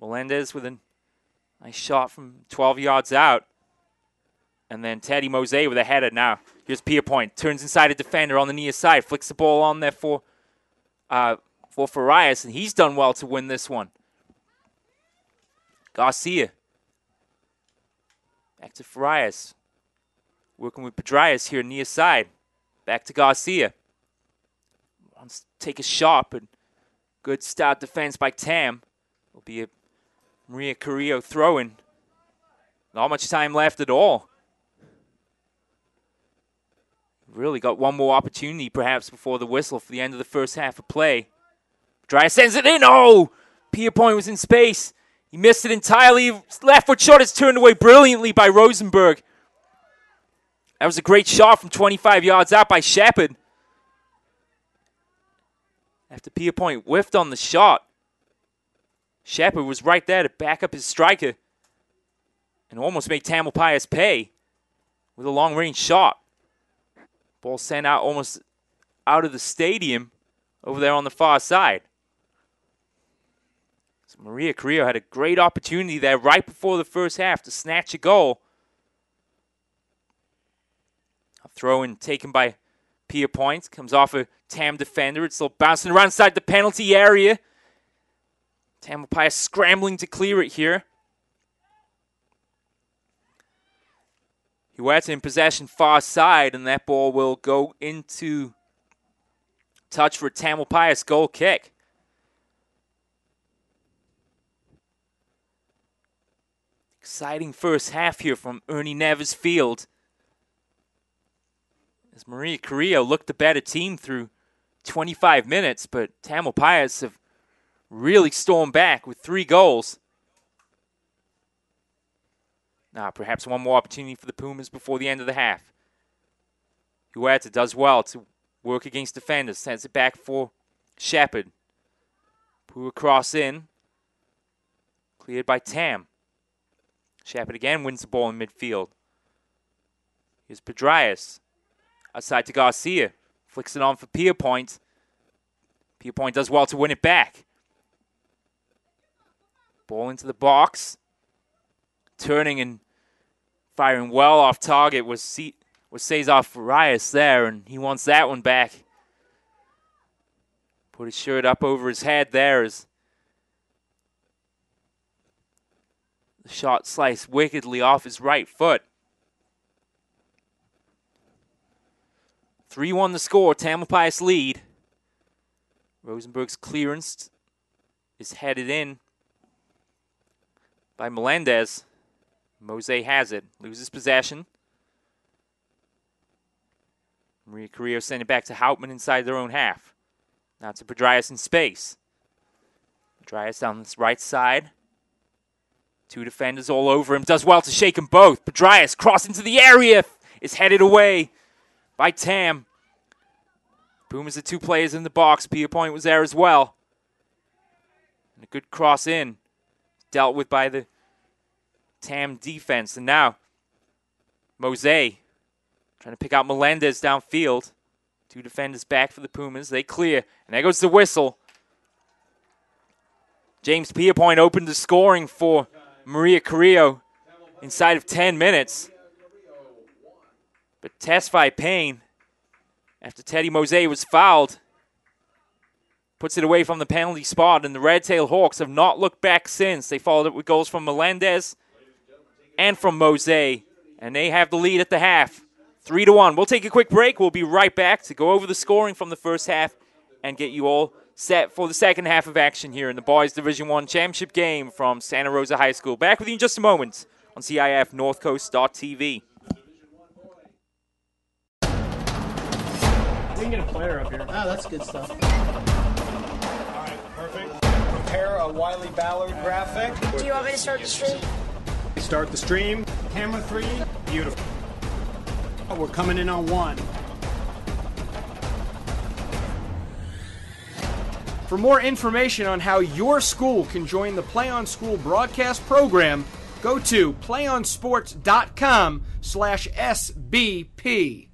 Melendez with a nice shot from 12 yards out. And then Teddy Mose with a header now. Here's Pierpoint. Turns inside a defender on the near side. Flicks the ball on there for Farias, and he's done well to win this one. Garcia. Back to Farias. Working with Pedrarias here near side. Back to Garcia. Wants to take a shot, but good stout defense by Tam. Will be a Maria Carrillo throw-in. Not much time left at all. Really got one more opportunity perhaps before the whistle for the end of the first half of play. Pedrarias sends it in. Oh! Pierpoint was in space. He missed it entirely. Left foot shot is turned away brilliantly by Rosenberg. That was a great shot from 25 yards out by Shepard. After Pierpoint whiffed on the shot, Shepard was right there to back up his striker and almost made Tamalpais pay with a long-range shot. Ball sent out almost out of the stadium over there on the far side. So Maria Carrillo had a great opportunity there right before the first half to snatch a goal. A throw-in taken by Pierpoint. Comes off a Tam defender. It's still bouncing around inside the penalty area. Tamalpais scrambling to clear it here. Huerta in possession far side, and that ball will go into touch for Tamalpais goal kick. Exciting first half here from Ernie Neves Field. As Maria Carrillo looked the better team through 25 minutes, but Tamalpais have really stormed back with 3 goals. Now, perhaps one more opportunity for the Pumas before the end of the half. Huerta does well to work against defenders. Sends it back for Shepard. Pua cross in. Cleared by Tam. Shepard again wins the ball in midfield. Here's Pedraeus. Outside to Garcia. Flicks it on for Pierpoint. Pierpoint does well to win it back. Ball into the box. Turning and firing well off target was Cesar Farias there, and he wants that one back. Put his shirt up over his head there as the shot sliced wickedly off his right foot. 3-1 the score, Tamalpais lead. Rosenberg's clearance is headed in by Melendez. Mose has it, loses possession. Maria Carrillo send it back to Houtman inside their own half. Now to Pedraeus in space. Pedraeus down this right side. 2 defenders all over him. Does well to shake them both. Pedraeus cross into the area. Is headed away by Tam. Pumas are 2 players in the box. Pierpoint was there as well. And a good cross in. Dealt with by the Tam defense. And now Mose trying to pick out Melendez downfield. 2 defenders back for the Pumas. They clear. And there goes the whistle. James Pierpoint opened the scoring for Maria Carrillo inside of 10 minutes. But Tesfaye Payne, after Teddy Mose was fouled, puts it away from the penalty spot. And the Red Tail Hawks have not looked back since. They followed up with goals from Melendez and from Mose. And they have the lead at the half. 3-1. We'll take a quick break. We'll be right back to go over the scoring from the first half and get you all set for the second half of action here in the Boys Division I Championship game from Santa Rosa High School. Back with you in just a moment on CIF Northcoast.tv. We can get a player up here. Oh, that's good stuff. All right, perfect. Prepare a Wiley Ballard graphic. Do you want me to start the stream? Start the stream. Camera 3. Beautiful. We're coming in on 1. For more information on how your school can join the PlayOn School broadcast program, go to playonsports.com/SBP.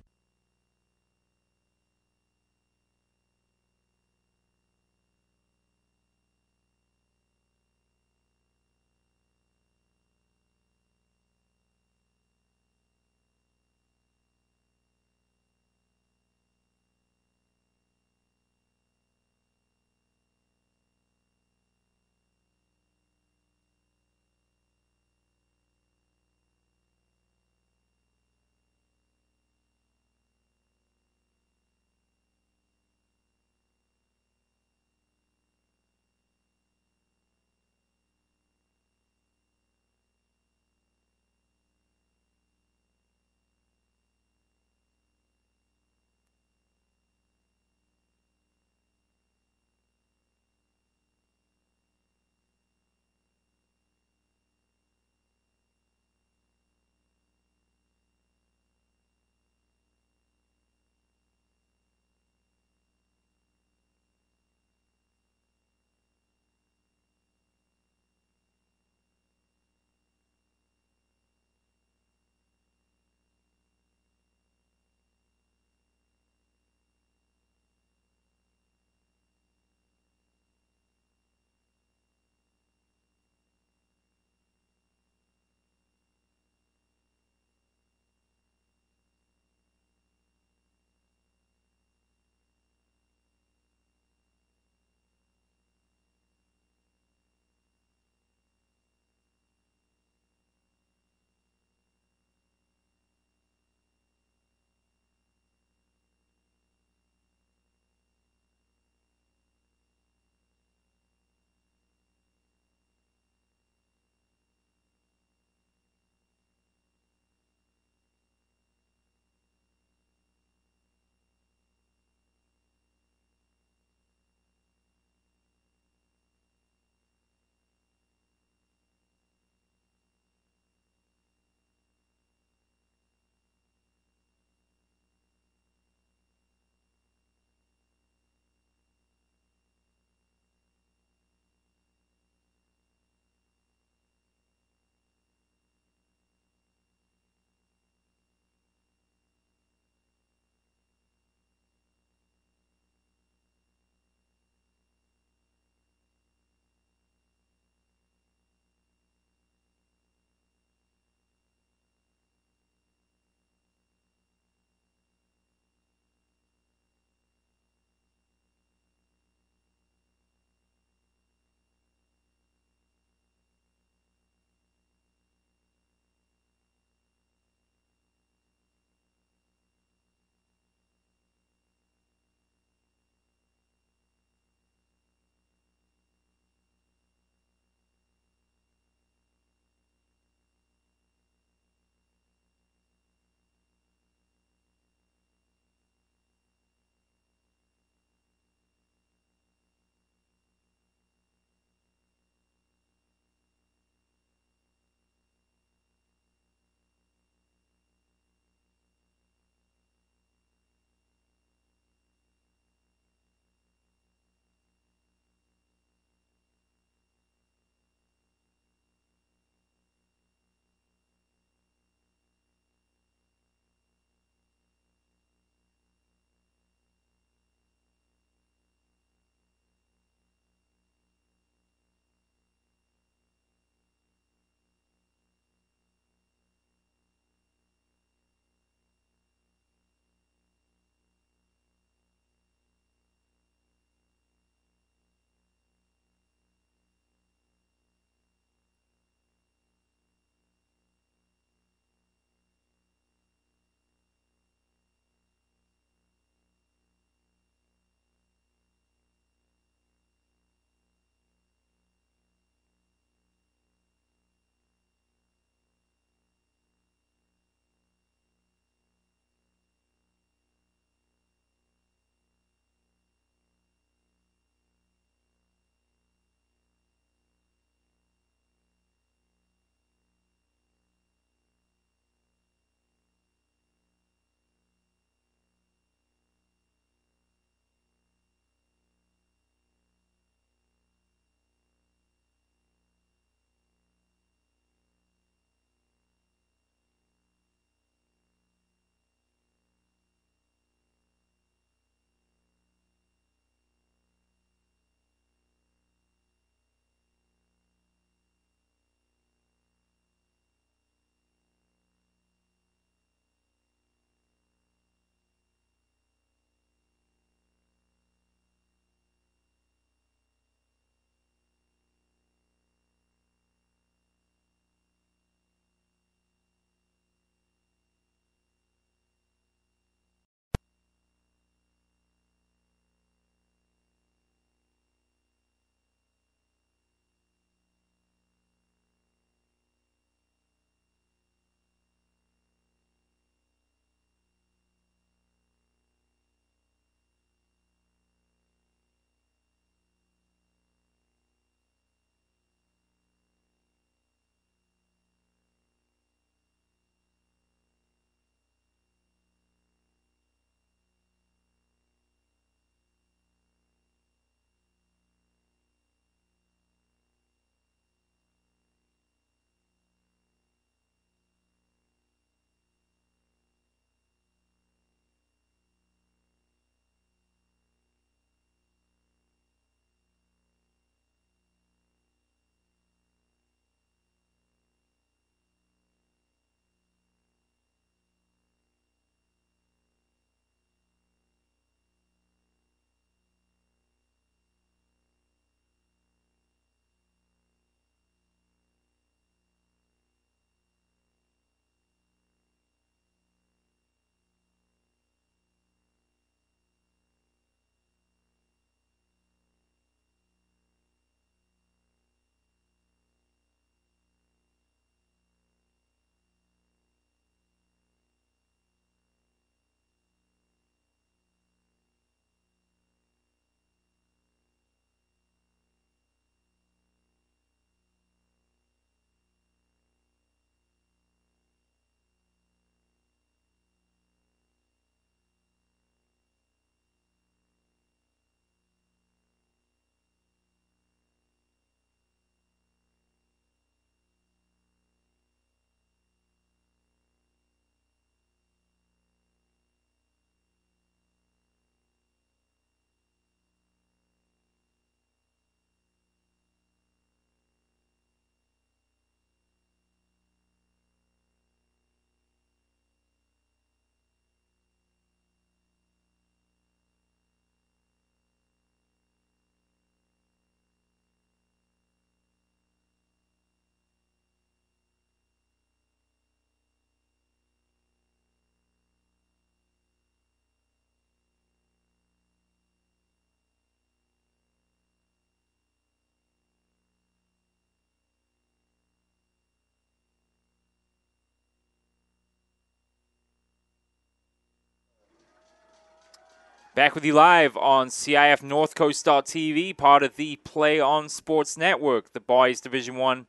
Back with you live on CIF Northcoast.tv, part of the PlayOn Sports Network, the Boys Division I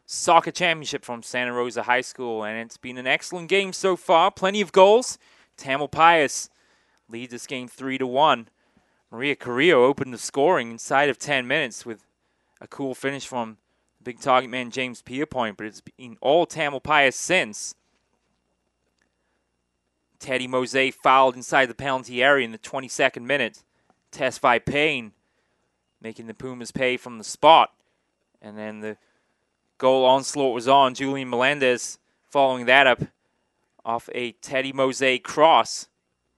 Soccer Championship from Santa Rosa High School. And it's been an excellent game so far. Plenty of goals. Tamalpais leads this game 3-1. Maria Carrillo opened the scoring inside of 10 minutes with a cool finish from big target man James Pierpoint, but it's been all Tamalpais since. Teddy Mose fouled inside the penalty area in the 22nd minute. Tesfai Payne making the Pumas pay from the spot. And then the goal onslaught was on. Julian Melendez following that up off a Teddy Mose cross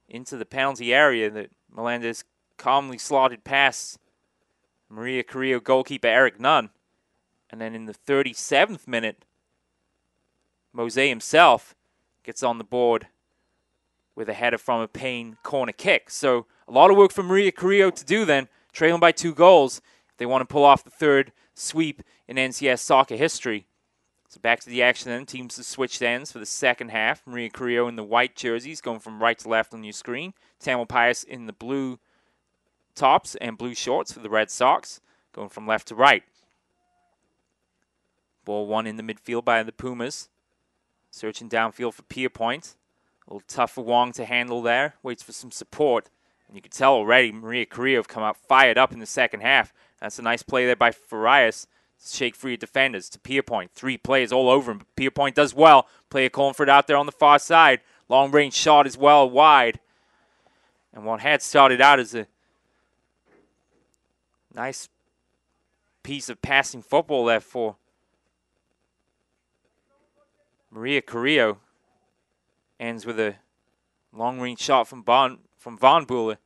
into the penalty area that Melendez calmly slotted past Maria Carrillo goalkeeper Eric Nunn. And then in the 37th minute, Mose himself gets on the board with a header from a Payne corner kick. So a lot of work for Maria Carrillo to do then, trailing by 2 goals if they want to pull off the third sweep in NCS soccer history. So back to the action then. Teams have switched ends for the second half. Maria Carrillo in the white jerseys going from right to left on your screen. Tamalpais in the blue tops and blue shorts for the Red Sox going from left to right. Ball won in the midfield by the Pumas. Searching downfield for Pierpoint. A little tough for Wong to handle there. Waits for some support. And you can tell already Maria Carrillo have come out fired up in the second half. That's a nice play there by Farias to shake free defenders to Pierpoint. 3 players all over him. But Pierpoint does well. Player Collinford out there on the far side. Long range shot as well wide. And what had started out as a nice piece of passing football there for Maria Carrillo ends with a long-range shot from Von Buehler.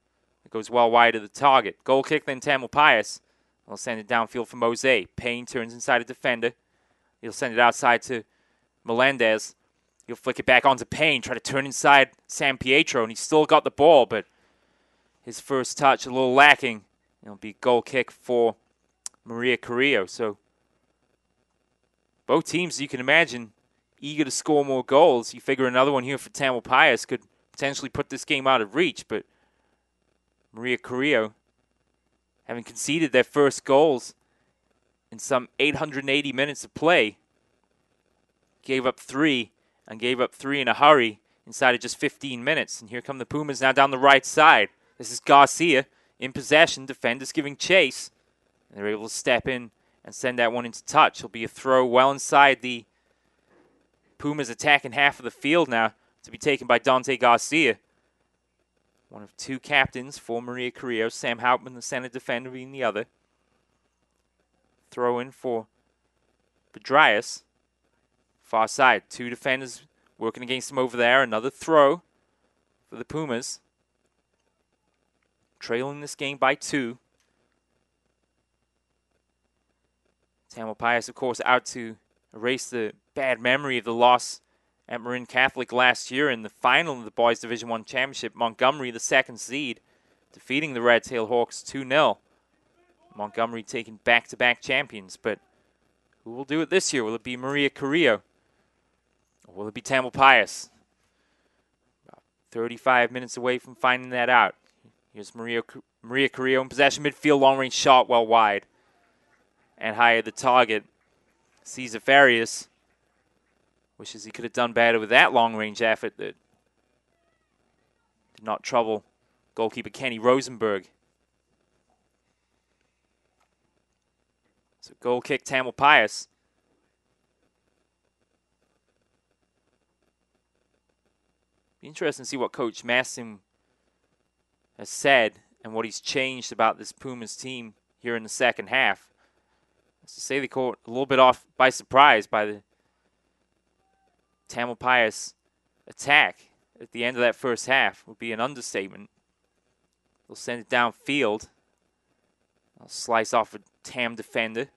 It goes well wide of the target. Goal kick, then Tamalpais. They'll send it downfield for Mose. Payne turns inside a defender. He'll send it outside to Melendez. He'll flick it back onto Payne, try to turn inside San Pietro, and he's still got the ball, but his first touch a little lacking. It'll be a goal kick for Maria Carrillo. So both teams, you can imagine, eager to score more goals. You figure another one here for Tamalpais could potentially put this game out of reach, but Maria Carrillo, having conceded their first goals in some 880 minutes of play, gave up 3 and gave up 3 in a hurry inside of just 15 minutes. And here come the Pumas now down the right side. This is Garcia in possession, defenders giving chase, and they're able to step in and send that one into touch. It'll be a throw well inside the Pumas attacking half of the field now to be taken by Dante Garcia. One of 2 captains for Maria Carrillo. Sam Hauptman, the center defender, being the other. Throw in for Bedrias. Far side. 2 defenders working against him over there. Another throw for the Pumas. Trailing this game by 2. Tamalpais, of course, out to erase the bad memory of the loss at Marin Catholic last year in the final of the Boys Division I Championship. Montgomery, the 2nd seed, defeating the Red Tail Hawks 2-0. Montgomery taking back-to-back champions, but who will do it this year? Will it be Maria Carrillo? Or will it be Tamalpais? About 35 minutes away from finding that out. Here's Maria Carrillo in possession, midfield, long-range shot well wide and high at the target. Cesar Farias wishes he could have done better with that long-range effort that did not trouble goalkeeper Kenny Rosenberg. So goal kick Tamalpais. Be interesting to see what Coach Massim has said and what he's changed about this Pumas team here in the second half. To say they caught a little bit off by surprise by the Tamalpais attack at the end of that first half would be an understatement. They'll send it downfield. I'll slice off a Tam defender.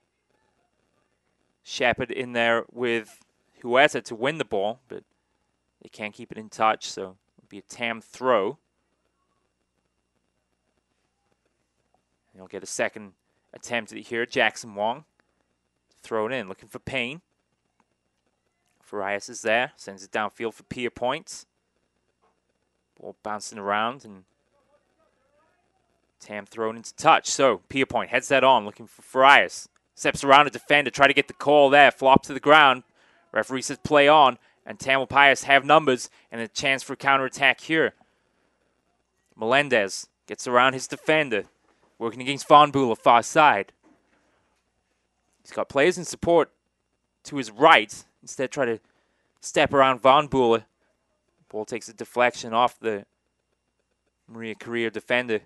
Shepard in there with Huerta to win the ball, but they can't keep it in touch, so it'll be a Tam throw. And you'll get a second attempt here. Jackson Wong throw it in, looking for Payne. Farias is there, sends it downfield for Pierpoint. Ball bouncing around, and Tam thrown into touch. So Pierpoint heads that on, looking for Farias. Steps around a defender, try to get the call there. Flop to the ground. Referee says play on. And Tamalpais have numbers and a chance for a counterattack here. Melendez gets around his defender. Working against Von Buller, far side. He's got players in support to his right. Instead, try to step around Von Buller. Ball takes a deflection off the Maria Carrillo defender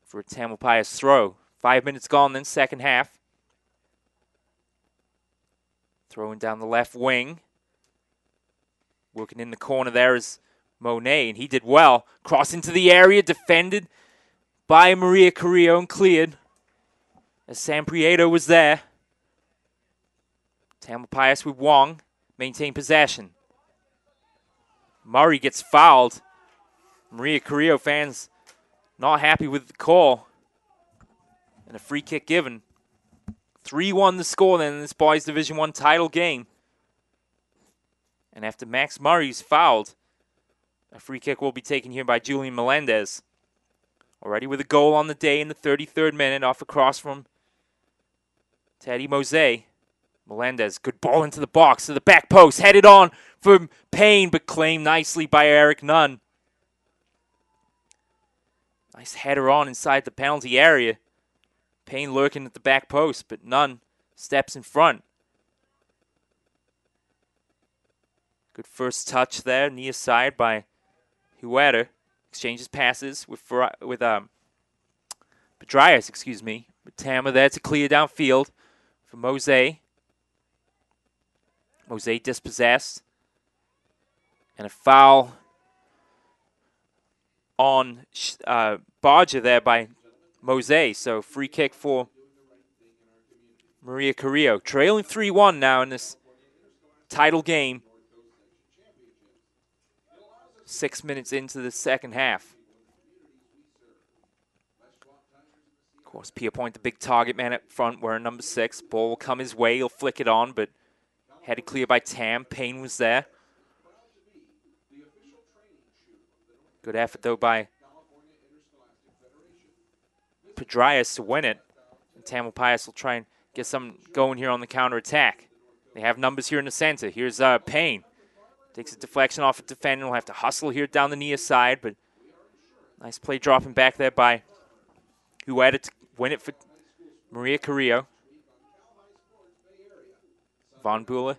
for a Tamalpais throw. 5 minutes gone, then second half. Throwing down the left wing. Working in the corner there is Monet, and he did well. Cross into the area, defended by Maria Carrillo and cleared. As San Prieto was there. Tamalpais with Wong maintain possession. Murray gets fouled. Maria Carrillo fans not happy with the call. And a free kick given. 3-1 the score then in this boys Division I title game. And after Max Murray's fouled, a free kick will be taken here by Julian Melendez. Already with a goal on the day in the 33rd minute off a cross from Teddy Mose. Melendez, good ball into the box to the back post. Headed on for Payne, but claimed nicely by Eric Nunn. Nice header on inside the penalty area. Payne lurking at the back post, but Nunn steps in front. Good first touch there, near side by Huerta. Exchanges passes with Pedrias, excuse me. With Tama there to clear downfield for Mose. Mose dispossessed. And a foul on Barger there by Mose. So free kick for Maria Carrillo. Trailing 3-1 now in this title game. 6 minutes into the second half. Of course, Pierpoint, the big target man up front, wearing number 6. Ball will come his way. He'll flick it on, but headed clear by Tam. Payne was there. Good effort, though, by Pedrias to win it. And Tamalpais will try and get some going here on the counterattack. They have numbers here in the center. Here's Payne. Takes a deflection off a defender. We'll have to hustle here down the near side, but nice play dropping back there by Huerta to win it for Maria Carrillo. Von Buller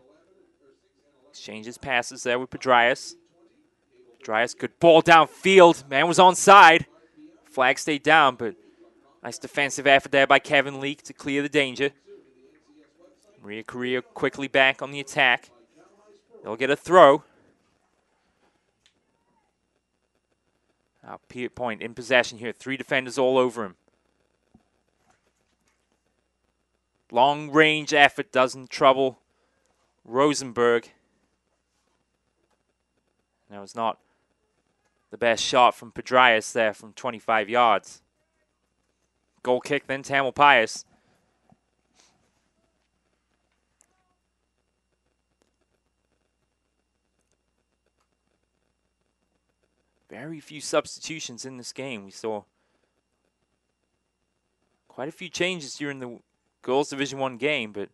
exchanges passes there with Pedrias. Pedrias, good ball downfield. Man was onside. Flag stayed down, but nice defensive effort there by Kevin Leake to clear the danger. Maria Carrillo quickly back on the attack. They'll get a throw. Pierpoint in possession here. 3 defenders all over him. Long range effort doesn't trouble Rosenberg. That was not the best shot from Pedrias there from 25 yards. Goal kick then Tamalpais. Very few substitutions in this game. We saw quite a few changes during the Girls Division I game, but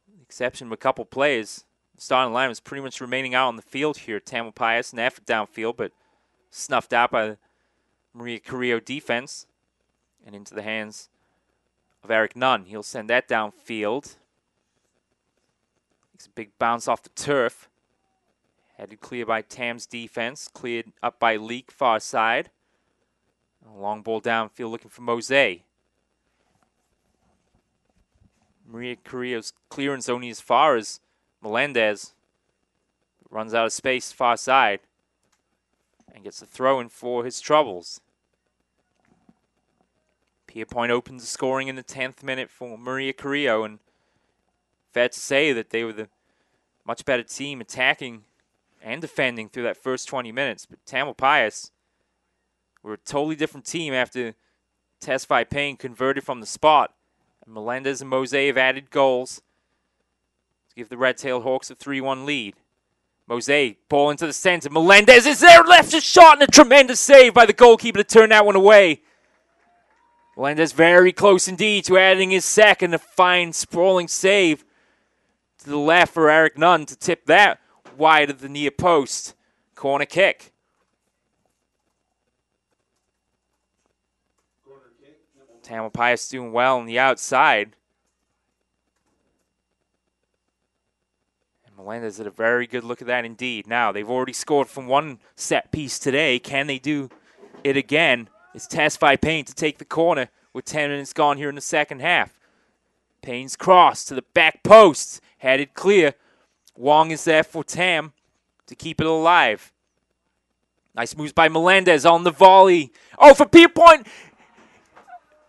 with the exception of a couple plays, the starting line was pretty much remaining out on the field here. Tamalpais, an effort downfield, but snuffed out by the Maria Carrillo defense and into the hands of Eric Nunn. He'll send that downfield. Makes a big bounce off the turf. Headed clear by Tam's defense. Cleared up by Leak, far side. A long ball downfield looking for Mose. Maria Carrillo's clearance only as far as Melendez. Runs out of space, far side. And gets a throw in for his troubles. Pierpoint opens the scoring in the 10th minute for Maria Carrillo. And fair to say that they were the much better team attacking and defending through that first 20 minutes. But Tamalpais were a totally different team after Tesfaye Payne converted from the spot. And Melendez and Mose have added goals to give the Red-Tailed Hawks a 3-1 lead. Mose, ball into the center. Melendez is there, left a shot, and a tremendous save by the goalkeeper to turn that one away. Melendez very close indeed to adding his second. A fine, sprawling save to the left for Eric Nunn to tip that wide of the near post. Corner kick. Tamalpais doing well on the outside. And Melendez did a very good look at that indeed. Now, they've already scored from one set piece today. Can they do it again? It's Tesfaye Payne to take the corner with 10 minutes gone here in the second half. Payne's cross to the back post. Headed clear. Wong is there for Tam to keep it alive. Nice moves by Melendez on the volley. Oh, for Pierpoint.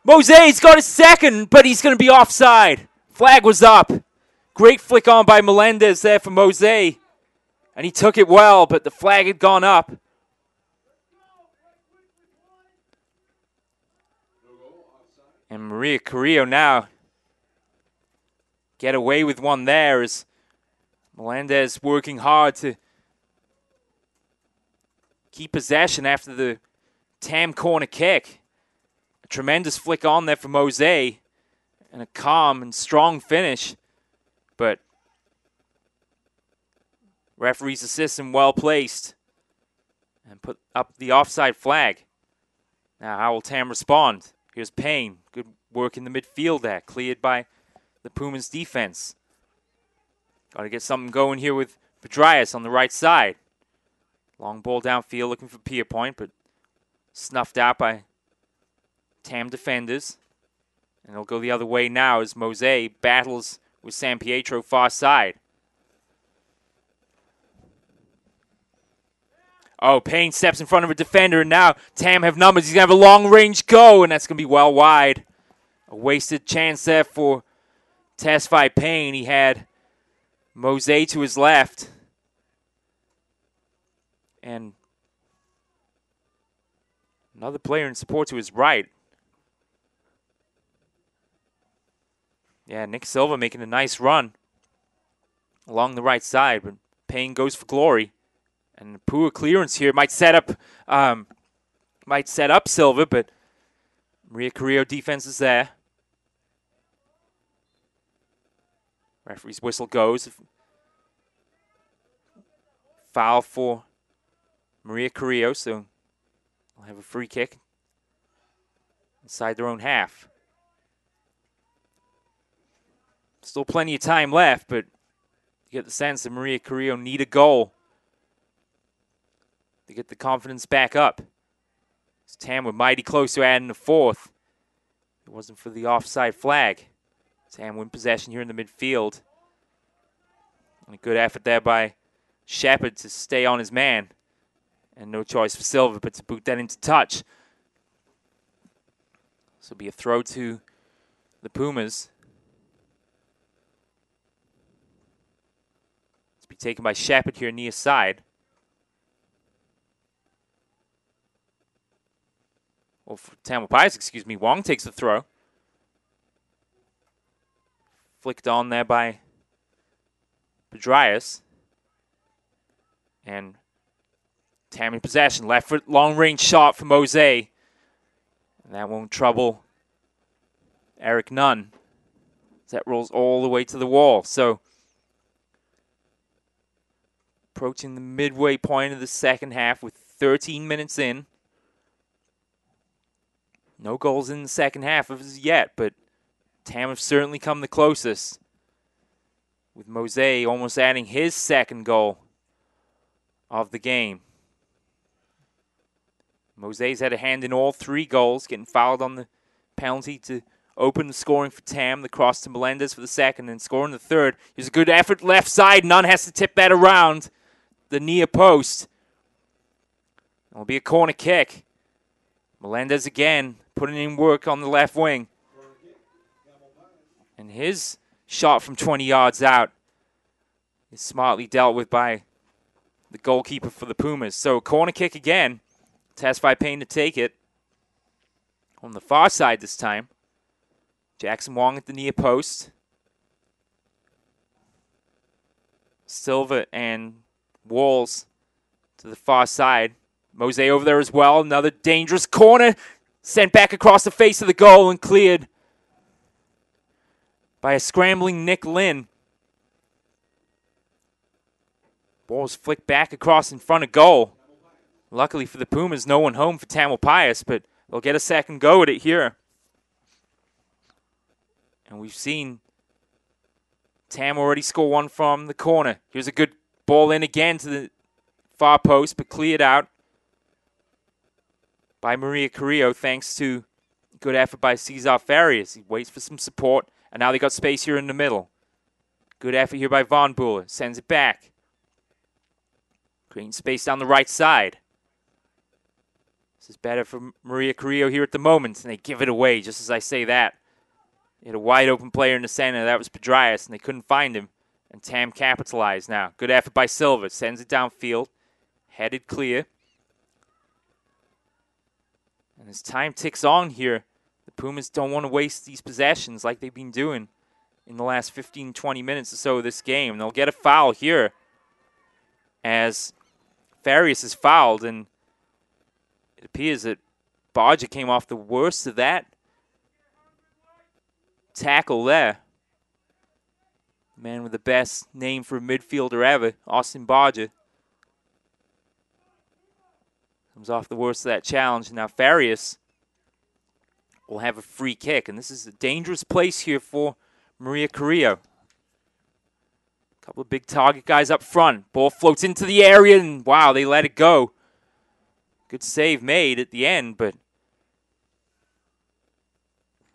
Mose's got his second, but he's going to be offside. Flag was up. Great flick on by Melendez there for Mose. And he took it well, but the flag had gone up. And Maria Carrillo now get away with one there as Melendez working hard to keep possession after the Tam corner kick. A tremendous flick on there for Mose and a calm and strong finish. But referee's assistant well placed and put up the offside flag. Now how will Tam respond? Here's Payne. Good work in the midfield there. Cleared by the Pumas defense. Got to get something going here with Pedrias on the right side. Long ball downfield looking for Pierpoint, but snuffed out by Tam defenders. And it'll go the other way now as Mose battles with San Pietro far side. Oh, Payne steps in front of a defender, and now Tam have numbers. He's going to have a long-range go, and that's going to be well wide. A wasted chance there for Tesfaye Payne. He had Mose to his left. And another player in support to his right. Yeah, Nick Silva making a nice run along the right side, but Payne goes for glory. And poor clearance here might set up Silva, but Maria Carrillo defense is there. Referee's whistle goes. Foul for Maria Carrillo, so they'll have a free kick inside their own half. Still plenty of time left, but you get the sense that Maria Carrillo need a goal to get the confidence back up. Tam were mighty close to adding a fourth. It wasn't for the offside flag. Tam win possession here in the midfield. And a good effort there by Shepard to stay on his man. And no choice for Silva but to boot that into touch. This will be a throw to the Pumas. It's be taken by Shepard here near side. Well, for Tamalpais, excuse me, Wong takes the throw. Flicked on there by Pedrias. And Tam in possession. Left foot, long range shot from Mose. And that won't trouble Eric Nunn. That rolls all the way to the wall. So, approaching the midway point of the second half with 13 minutes in. No goals in the second half as yet, but Tam have certainly come the closest, with Mose almost adding his second goal of the game. Mose's had a hand in all three goals, getting fouled on the penalty to open the scoring for Tam, the cross to Melendez for the second, and scoring the third. Here's a good effort left side. Nunn has to tip that around the near post. It'll be a corner kick. Melendez again putting in work on the left wing. And his shot from 20 yards out is smartly dealt with by the goalkeeper for the Pumas. So corner kick again. Tesfaye Payne to take it. On the far side this time. Jackson Wong at the near post. Silva and Walls to the far side. Mose over there as well. Another dangerous corner. Sent back across the face of the goal and cleared by a scrambling Nick Lynn. Ball was flicked back across in front of goal. Luckily for the Pumas, no one home for Tamalpais, but they'll get a second go at it here. And we've seen Tam already score one from the corner. Here's a good ball in again to the far post, but cleared out by Maria Carrillo, thanks to good effort by Cesar Farias. He waits for some support, and now they got space here in the middle. Good effort here by Von Buller. Sends it back. Creating space down the right side. This is better for Maria Carrillo here at the moment, and they give it away just as I say that. They had a wide open player in the center. That was Pedrias, and they couldn't find him. And Tam capitalized now. Good effort by Silva. Sends it downfield. Headed clear. And as time ticks on here, the Pumas don't want to waste these possessions like they've been doing in the last 15, 20 minutes or so of this game. They'll get a foul here as Farias is fouled, and it appears that Bodger came off the worst of that tackle there. Man with the best name for a midfielder ever, Austin Bodger, comes off the worst of that challenge. Now Farias will have a free kick, and this is a dangerous place here for Maria Carrillo. A couple of big target guys up front. Ball floats into the area, and wow, they let it go. Good save made at the end, but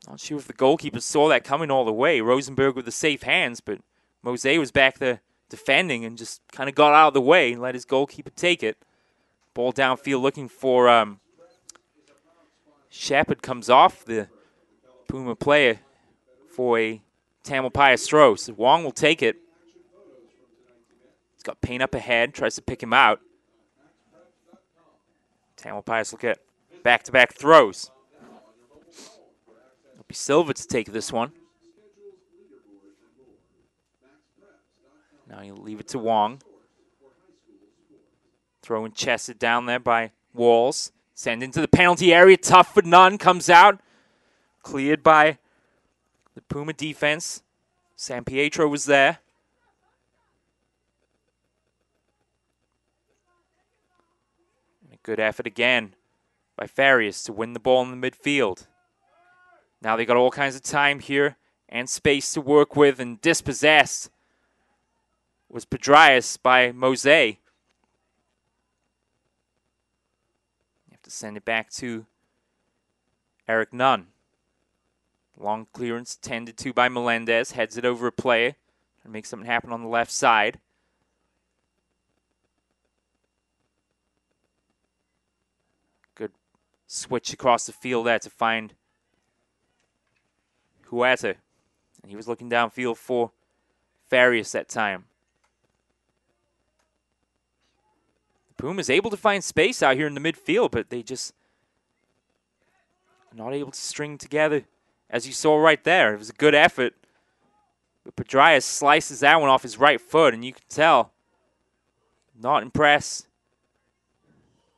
not sure if the goalkeeper saw that coming all the way. Rosenberg with the safe hands, but Mose was back there defending and just kind of got out of the way and let his goalkeeper take it. Ball downfield looking for Shepard, comes off the Puma player for a Tamalpais throw. So Wong will take it. He's got Payne up ahead, tries to pick him out. Tamalpais will get back-to-back throws. It'll be Silva to take this one. Now he'll leave it to Wong. Throwing chested down there by Walls. Send into the penalty area. Tough for none. Comes out. Cleared by the Puma defense. San Pietro was there. And a good effort again by Farias to win the ball in the midfield. Now they got all kinds of time here and space to work with, and dispossessed was Pedrias by Mose. You have to send it back to Eric Nunn. Long clearance tended to by Melendez. Heads it over a player. Trying to make something happen on the left side. Good switch across the field there to find Huerta. And he was looking downfield for Farias that time. The Pumas able to find space out here in the midfield, but they just are not able to string together. As you saw right there, it was a good effort. But Pedrias slices that one off his right foot, and you can tell, not impressed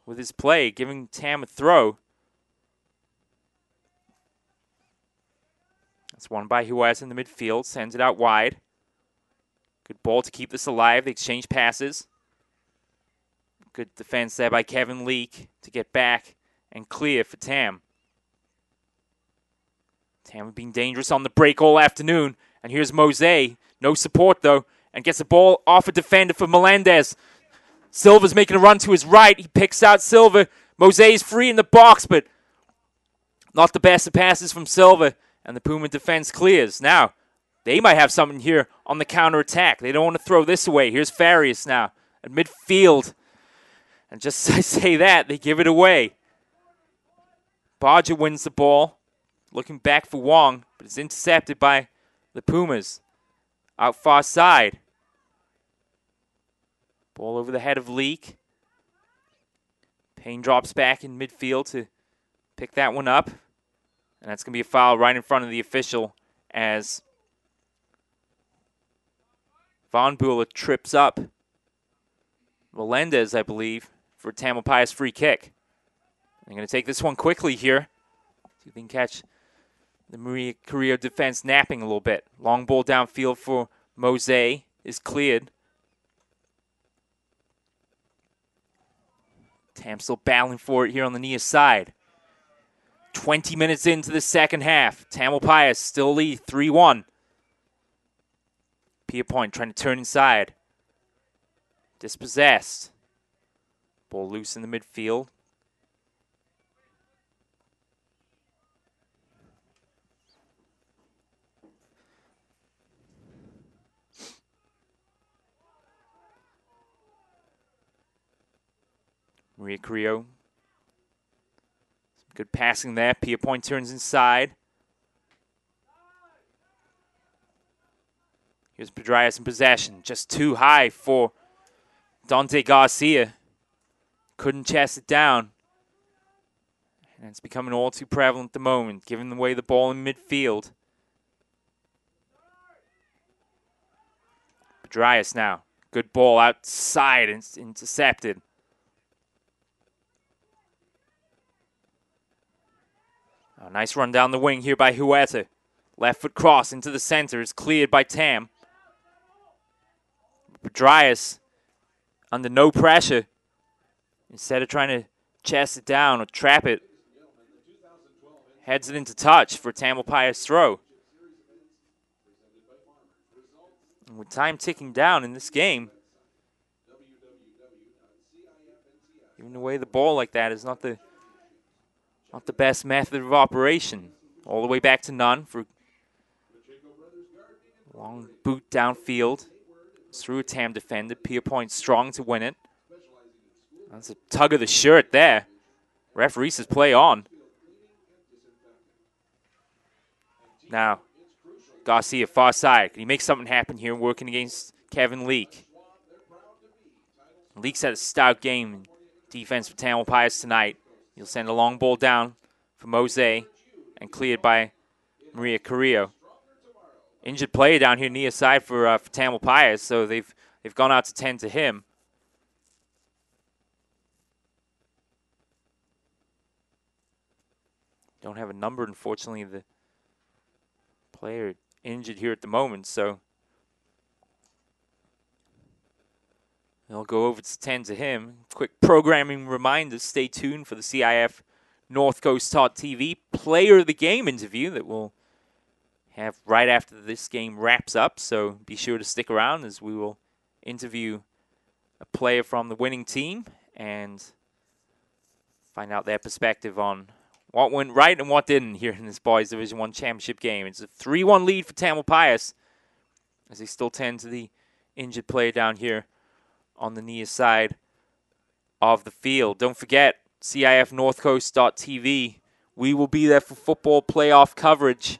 with his play, giving Tam a throw. That's won by Huerta in the midfield, sends it out wide. Good ball to keep this alive. They exchange passes. Good defense there by Kevin Leake to get back and clear for Tam. Tam being dangerous on the break all afternoon. And here's Mose. No support, though. And gets the ball off a defender for Melendez. Silva's making a run to his right. He picks out Silva. Mose is free in the box, but not the best of passes from Silva. And the Puma defense clears. Now, they might have something here on the counterattack. They don't want to throw this away. Here's Farias now at midfield. And just as I say that, they give it away. Bodger wins the ball. Looking back for Wong, but it's intercepted by the Pumas. Out far side. Ball over the head of Leake. Payne drops back in midfield to pick that one up. And that's going to be a foul right in front of the official as Von Buller trips up Melendez, I believe, for Tamalpais free kick. They're going to take this one quickly here. See if they can catch the Maria Carrillo defense napping a little bit. Long ball downfield for Mose is cleared. Tam still battling for it here on the near side. 20 minutes into the second half. Tamalpais still lead 3-1. Pierpoint trying to turn inside. Dispossessed. Ball loose in the midfield. Maria Carrillo. Some good passing there. Pierpoint turns inside. Here's Pedrarias in possession. Just too high for Dante Garcia. Couldn't chest it down. And it's becoming all too prevalent at the moment, giving away the ball in midfield. Pedrarias now. Good ball outside and intercepted. Oh, nice run down the wing here by Huerta. Left foot cross into the center is cleared by Tam. Pedrarias under no pressure. Instead of trying to chest it down or trap it, heads it into touch for Tamalpais throw. And with time ticking down in this game, giving away the ball like that is not the best method of operation. All the way back to none for long boot downfield. Through a Tam defender. Pierpoint strong to win it. That's a tug of the shirt there. Referee says play on. Now, Garcia far side. Can he make something happen here working against Kevin Leak? Leak's had a stout game in defense for Tamalpais tonight. He'll send a long ball down for Mose and cleared by Maria Carrillo. Injured player down here near side for Tamalpais, so they've gone out to tend to him. Don't have a number, unfortunately, the player injured here at the moment, so they'll go over to tend to him. Quick programming reminder, stay tuned for the CIF North Coast Talk TV Player of the Game interview that will have right after this game wraps up, so be sure to stick around as we will interview a player from the winning team and find out their perspective on what went right and what didn't here in this Boys Division I Championship game. It's a 3-1 lead for Tamalpais as they still tend to the injured player down here on the near side of the field. Don't forget, CIFNorthCoast.tv. We will be there for football playoff coverage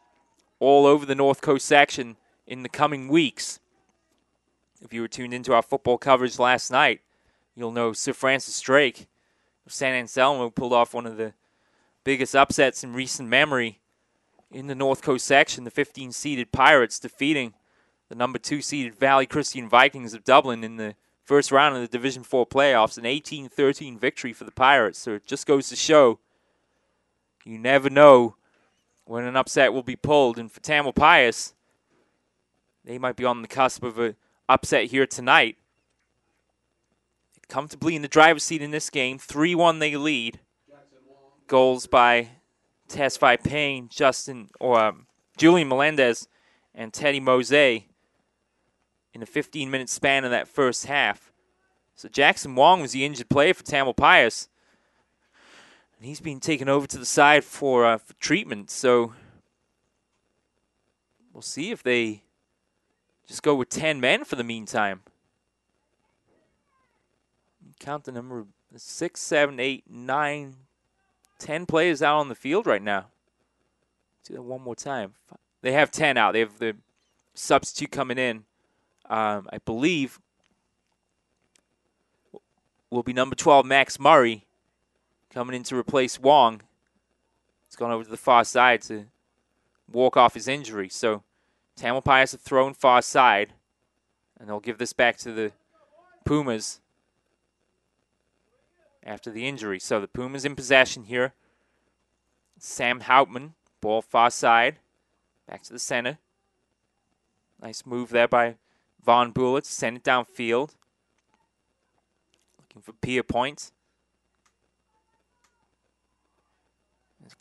all over the North Coast section in the coming weeks. If you were tuned into our football coverage last night, you'll know Sir Francis Drake of San Anselmo pulled off one of the biggest upsets in recent memory in the North Coast section, the 15-seeded Pirates defeating the number 2-seeded Valley Christian Vikings of Dublin in the first round of the Division 4 playoffs, an 18-13 victory for the Pirates. So it just goes to show you never know when an upset will be pulled. And for Tamalpais, they might be on the cusp of an upset here tonight. Comfortably in the driver's seat in this game. 3-1 they lead. Goals by Tesfaye Payne, Julian Melendez, and Teddy Mose in a 15-minute span of that first half. So Jackson Wong was the injured player for Tamalpais. And he's being taken over to the side for treatment. So we'll see if they just go with 10 men for the meantime. Count the number of 6, 7, 8, 9, 10 players out on the field right now. Let's do that one more time. They have 10 out. They have the substitute coming in. I believe will be number 12, Max Murray, coming in to replace Wong. He's gone over to the far side to walk off his injury. So Tamalpais have thrown far side, and they'll give this back to the Pumas. after the injury. So the Pumas in possession here. Sam Hauptmann, ball far side, back to the center. Nice move there by Von Bullett to send it downfield. Looking for Pierpoint.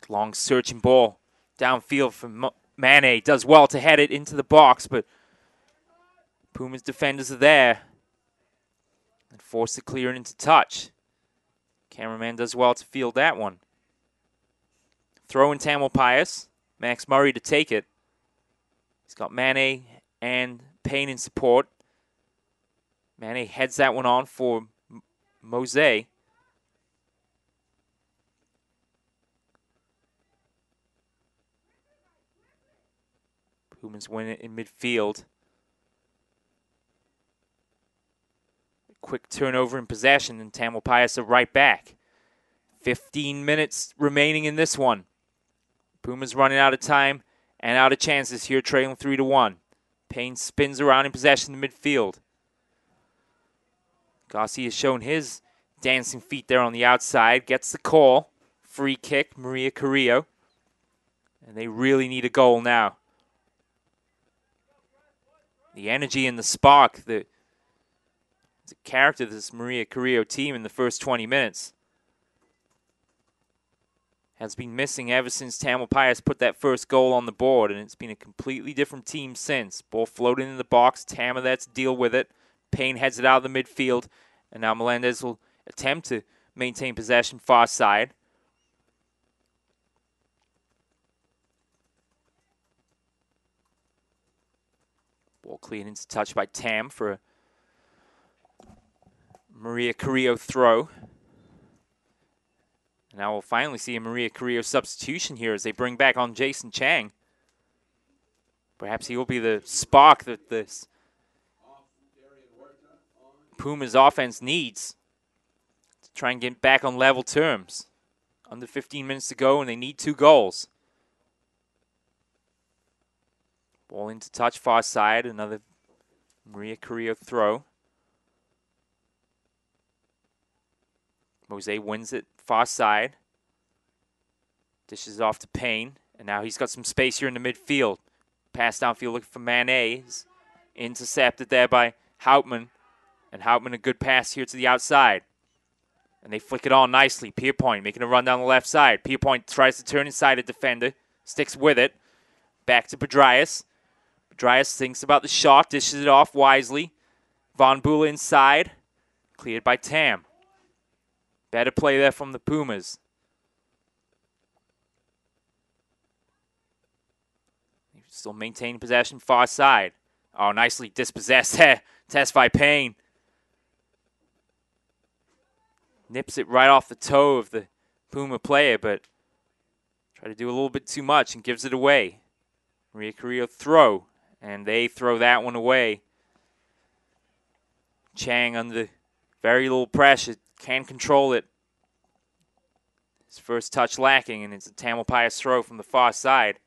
Long searching ball downfield from Mane. Does well to head it into the box, but Pumas defenders are there and force the clear into touch. Cameraman does well to field that one. Throw in Tamalpais. Max Murray to take it. He's got Mane and Payne in support. Mane heads that one on for Mose. Pumas win it in midfield. Quick turnover in possession, and Tamalpais are right back. 15 minutes remaining in this one. Pumas running out of time and out of chances here, trailing 3-1. Payne spins around in possession in midfield. Garcia has shown his dancing feet there on the outside. Gets the call. Free kick, Maria Carrillo. And they really need a goal now. The energy and the spark, the character of this Maria Carrillo team in the first 20 minutes has been missing ever since Tamalpais put that first goal on the board, and it's been a completely different team since. Ball floating in the box, Tama there to deal with it. Payne heads it out of the midfield, and now Melendez will attempt to maintain possession far side. Ball cleared into touch by Tam for a Maria Carrillo throw. And now we'll finally see a Maria Carrillo substitution here as they bring back on Jason Chang. Perhaps he will be the spark that this Pumas offense needs to try and get back on level terms. Under 15 minutes to go, and they need 2 goals. Ball into touch, far side. Another Maria Carrillo throw. Mose wins it, far side. Dishes it off to Payne. And now he's got some space here in the midfield. Pass downfield looking for Mane. Intercepted there by Hauptmann. And Hauptmann a good pass here to the outside. And they flick it on nicely. Pierpoint making a run down the left side. Pierpoint tries to turn inside a defender. Sticks with it. Back to Pedrias. Pedrias thinks about the shot. Dishes it off wisely. Von Bula inside. Cleared by Tam. Better play there from the Pumas. Still maintaining possession far side. Oh, nicely dispossessed there. Test by Payne. Nips it right off the toe of the Puma player, but try to do a little bit too much and gives it away. Maria Carrillo throw, and they throw that one away. Chang under very little pressure. Can control it. His first touch lacking, and it's a Tamalpais throw from the far side.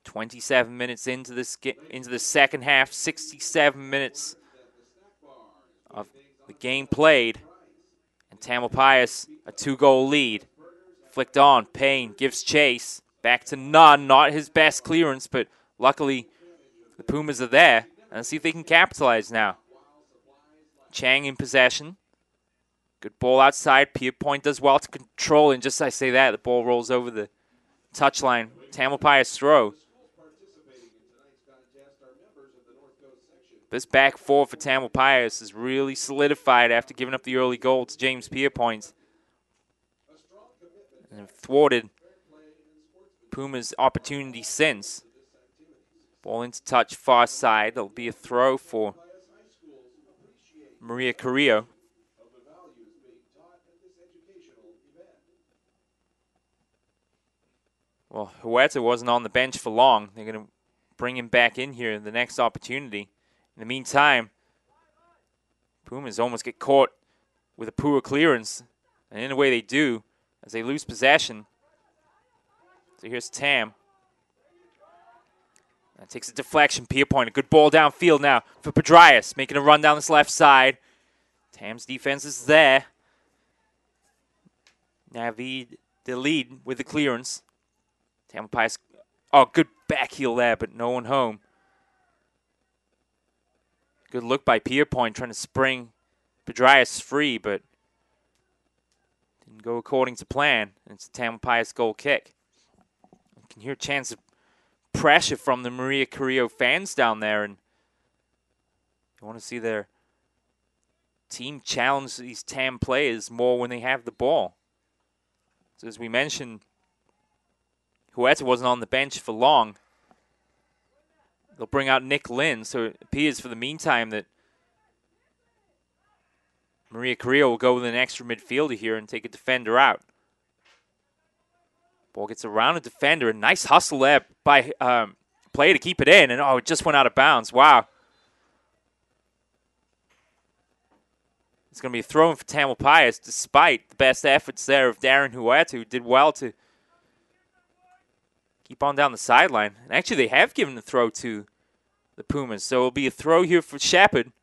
27 minutes into the second half, 67 minutes of the game played, and Tamalpais a 2-goal lead. Flicked on, Payne gives chase, back to Nunn, not his best clearance, but luckily the Pumas are there. And let's see if they can capitalize now. Chang in possession. Good ball outside. Pierpoint does well to control, and just as I say that, the ball rolls over the touchline. Tamalpais throw. This back four for Tamalpais is really solidified after giving up the early goal to James Pierpoint. And thwarted Puma's opportunity since. Ball into touch, far side. There'll be a throw for Maria Carrillo. Well, Huerta wasn't on the bench for long. They're going to bring him back in here in the next opportunity. In the meantime, Pumas almost get caught with a poor clearance. And in a way they do, as they lose possession. So here's Tam. That takes a deflection. Pierpoint, a good ball downfield now for Pedrias, making a run down this left side. Tam's defense is there. Navid the lead with the clearance. Tamalpais. Oh, good back heel there, but no one home. Good look by Pierpoint trying to spring Pedraeus free, but didn't go according to plan. And it's a Tamalpais goal kick. You can hear a chance of pressure from the Maria Carrillo fans down there, and you want to see their team challenge these Tam players more when they have the ball. So as we mentioned, Huerta wasn't on the bench for long. They'll bring out Nick Lynn, so it appears for the meantime that Maria Carrillo will go with an extra midfielder here and take a defender out. Ball gets around a defender. A nice hustle there by player to keep it in, and it just went out of bounds. Wow. It's going to be a throw-in for Tamalpais, despite the best efforts there of Darren Huerta, who did well to keep on down the sideline. And actually, they have given the throw to the Pumas. So it'll be a throw here for Shepard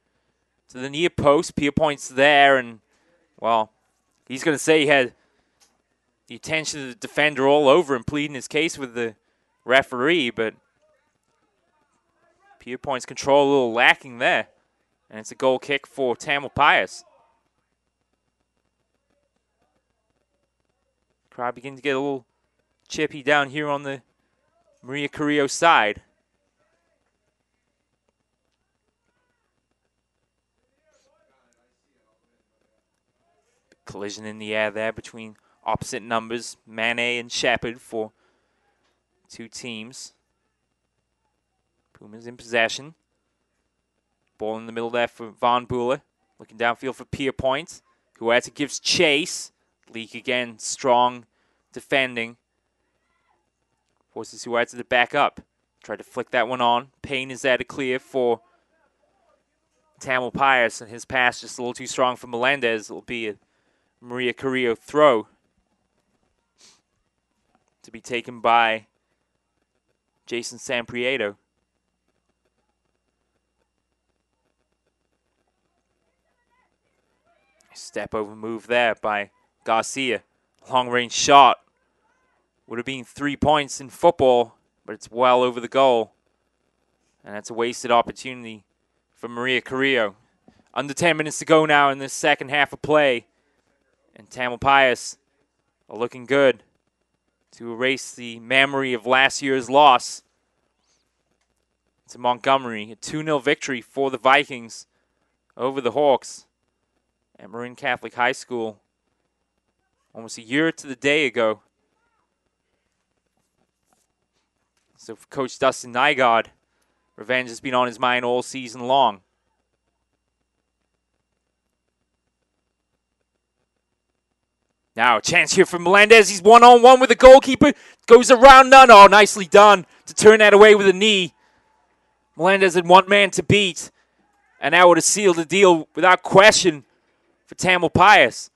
to the near post. Pierpoint's there, and, well, he's going to say he had the attention of the defender all over him, pleading his case with the referee, but Pierpoint's control a little lacking there. And it's a goal kick for Tamalpais. Crowd beginning to get a little chippy down here on the Maria Carrillo side. Collision in the air there between opposite numbers, Mane and Shepard for two teams. Pumas in possession. Ball in the middle there for Von Buehler. Looking downfield for Pierpoint. Huerta gives chase. Leak again, strong defending. Forces Huerta to back up. Tried to flick that one on. Payne is there to clear for Tamalpais, and his pass just a little too strong for Melendez. It'll be a Maria Carrillo throw to be taken by Jason Samprieto. Step over move there by Garcia. Long range shot. Would have been 3 points in football, but it's well over the goal. And that's a wasted opportunity for Maria Carrillo. Under 10 minutes to go now in this second half of play. And Tamalpais are looking good to erase the memory of last year's loss to Montgomery. A 2-0 victory for the Vikings over the Hawks at Marin Catholic High School almost a year to the day ago. So for Coach Dustin Nygaard, revenge has been on his mind all season long. Now a chance here for Melendez. He's one-on-one with the goalkeeper. Goes around none. Oh, nicely done to turn that away with a knee. Melendez had one man to beat, and that would have sealed the deal without question for Tamalpais.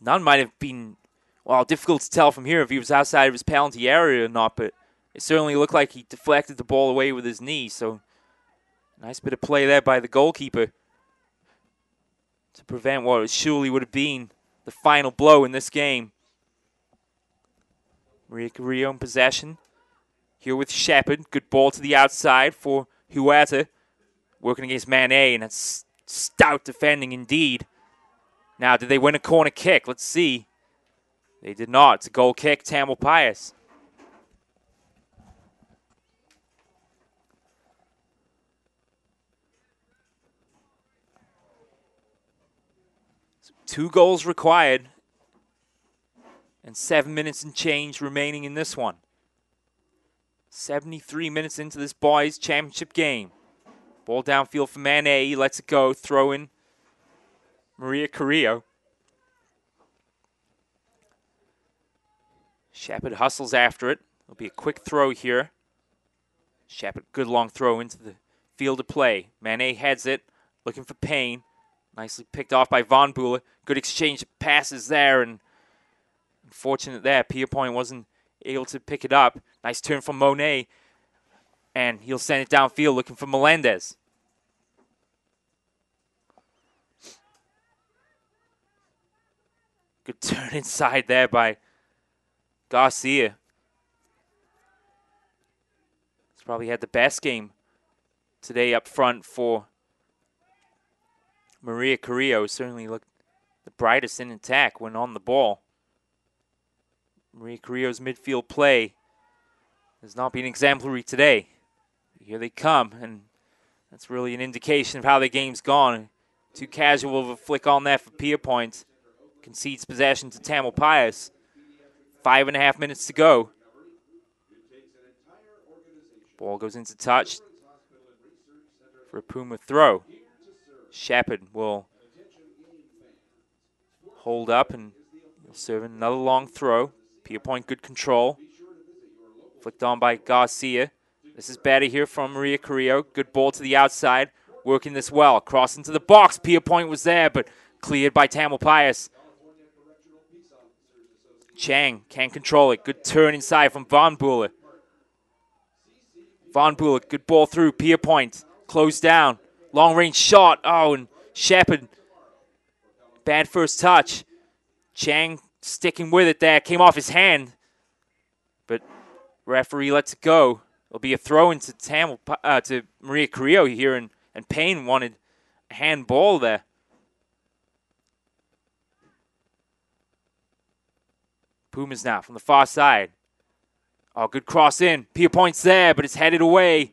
None might have been, well, difficult to tell from here if he was outside of his penalty area or not, but it certainly looked like he deflected the ball away with his knee. So nice bit of play there by the goalkeeper to prevent what surely would have been the final blow in this game. Maria Carrillo in possession. Here with Shepard. Good ball to the outside for Huerta. Working against Mane, and that's stout defending indeed. Now, did they win a corner kick? Let's see. They did not. It's a goal kick, Tamalpais. So 2 goals required and 7 minutes and change remaining in this one. 73 minutes into this boys' championship game. Ball downfield for Mane. He lets it go. Throw in Maria Carrillo. Shepard hustles after it. It'll be a quick throw here. Shepard, good long throw into the field of play. Mane heads it, looking for Payne. Nicely picked off by Von Buehler. Good exchange of passes there, and unfortunate there. Pierpoint wasn't able to pick it up. Nice turn from Monet, and he'll send it downfield looking for Melendez. Good turn inside there by Garcia. He's probably had the best game today up front for Maria Carrillo. Certainly looked the brightest in attack when on the ball. Maria Carrillo's midfield play has not been exemplary today. Here they come, and that's really an indication of how the game's gone. Too casual of a flick on that for Pierpoint. Concedes possession to Tamalpais. 5.5 minutes to go. Ball goes into touch for a Puma throw. Shepard will hold up and he'll serve another long throw. Pierpoint, good control. Flicked on by Garcia. This is better here from Maria Carrillo. Good ball to the outside. Working this well. Cross into the box. Pierpoint was there, but cleared by Tamalpais. Chang can't control it. Good turn inside from Von Buller. Von Buller, good ball through. Pierpoint, closed down. Long range shot. Oh, and Shepard. Bad first touch. Chang sticking with it there. Came off his hand. But referee lets it go. It'll be a throw into to Maria Carrillo here, and Payne wanted a handball there. Pumas now from the far side. Oh, good cross in. Pierpoint's there, but it's headed away.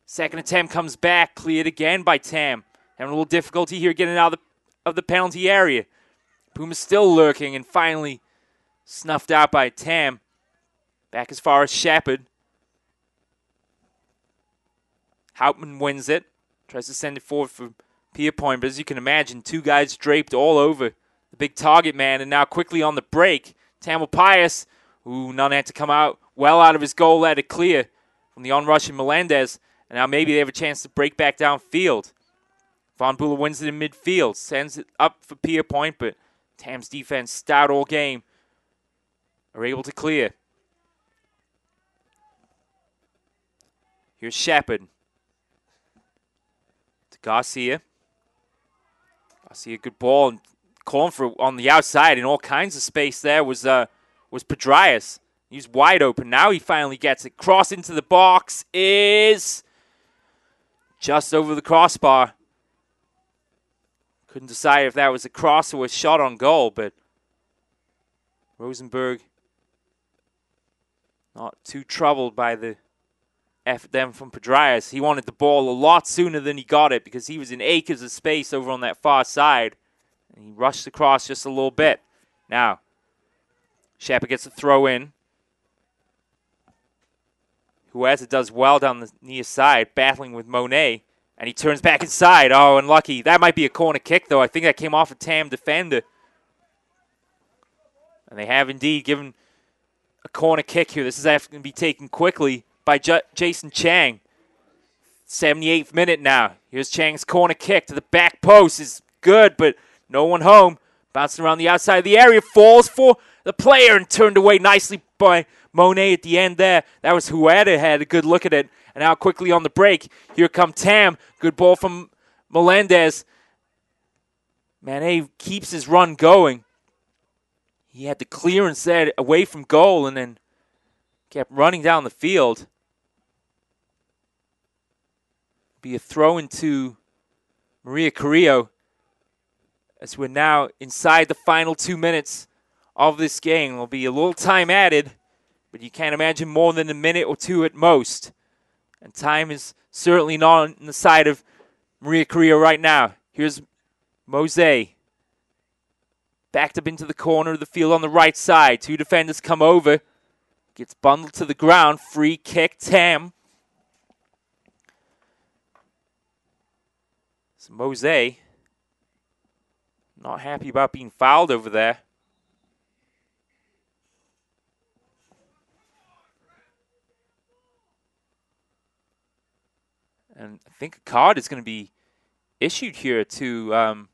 Second attempt comes back, cleared again by Tam. Having a little difficulty here getting out of the penalty area. Pumas still lurking and finally snuffed out by Tam. Back as far as Shepard. Houtman wins it. Tries to send it forward for Pierpoint, but as you can imagine, two guys draped all over the big target man, and now quickly on the break. Tamalpais, none had to come out well out of his goal, let it clear from the on-rushing Melendez, and now maybe they have a chance to break back downfield. Von Buller wins it in midfield, sends it up for Pierpoint, but Tam's defense stout all game, are able to clear. Here's Shepard. To Garcia. Garcia, good ball, and calling for on the outside in all kinds of space there was Pedraeus. He's wide open. Now he finally gets it. Cross into the box is just over the crossbar. Couldn't decide if that was a cross or a shot on goal, but Rosenberg not too troubled by the effort then from Pedraeus. He wanted the ball a lot sooner than he got it because he was in acres of space over on that far side. And he rushed across just a little bit. Now, Shepard gets a throw in. Huerta does well down the near side, battling with Monet. And he turns back inside. Oh, unlucky. That might be a corner kick, though. I think that came off a Tam defender. And they have indeed given a corner kick here. This is going to be taken quickly by Jason Chang. 78th minute now. Here's Chang's corner kick to the back post. Is good, but no one home. Bouncing around the outside of the area. Falls for the player and turned away nicely by Monet at the end there. That was Huerta had a good look at it. And now quickly on the break. Here come Tam. Good ball from Melendez. Manet keeps his run going. He had the clearance there away from goal and then kept running down the field. Be a throw into Maria Carrillo as we're now inside the final 2 minutes of this game. There'll be a little time added, but you can't imagine more than a minute or two at most. And time is certainly not on the side of Maria Carrillo right now. Here's Mose. Backed up into the corner of the field on the right side. Two defenders come over. Gets bundled to the ground. Free kick, Tam. So Mose not happy about being fouled over there. And I think a card is going to be issued here to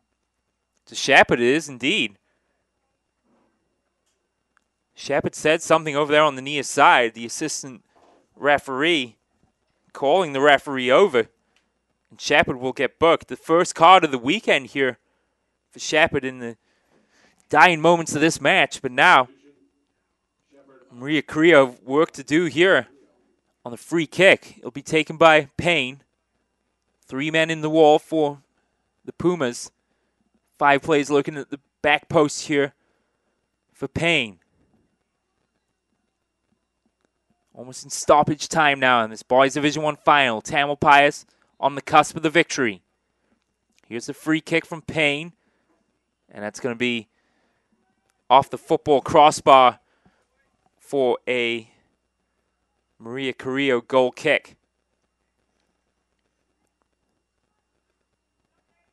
Shepard. It is indeed. Shepard said something over there on the near side. The assistant referee calling the referee over. And Shepard will get booked. The first card of the weekend here for Shepard in the dying moments of this match, but now Maria Carrillo work to do here on the free kick. It'll be taken by Payne. 3 men in the wall for the Pumas. 5 players looking at the back post here for Payne. Almost in stoppage time now in this Boys Division 1 final. Tamalpais on the cusp of the victory. Here's the free kick from Payne. And that's going to be off the football crossbar for a Maria Carrillo goal kick.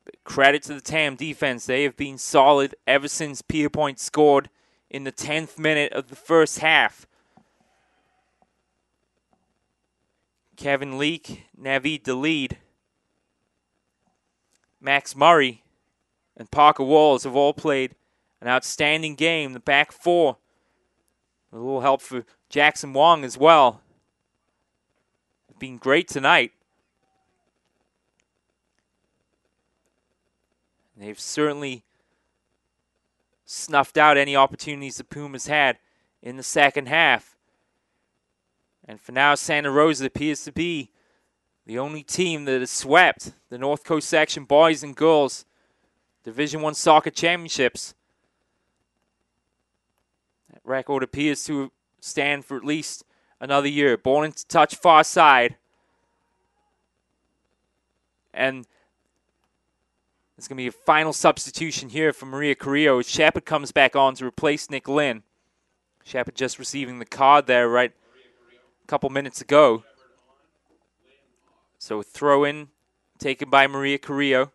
But credit to the TAM defense. They have been solid ever since Pierpoint scored in the 10th minute of the first half. Kevin Leake, Naveed the lead. Max Murray and Parker Walls have all played an outstanding game. The back 4. A little help for Jackson Wong as well. Been great tonight. They've certainly snuffed out any opportunities the Pumas had in the second half. And for now, Santa Rosa appears to be the only team that has swept the North Coast Section Boys and Girls Division I Soccer Championships. That record appears to stand for at least another year. Ball into touch far side. And there's going to be a final substitution here for Maria Carrillo. Shepard comes back on to replace Nick Lynn. Shepard just receiving the card there right a couple minutes ago. So throw in taken by Maria Carrillo.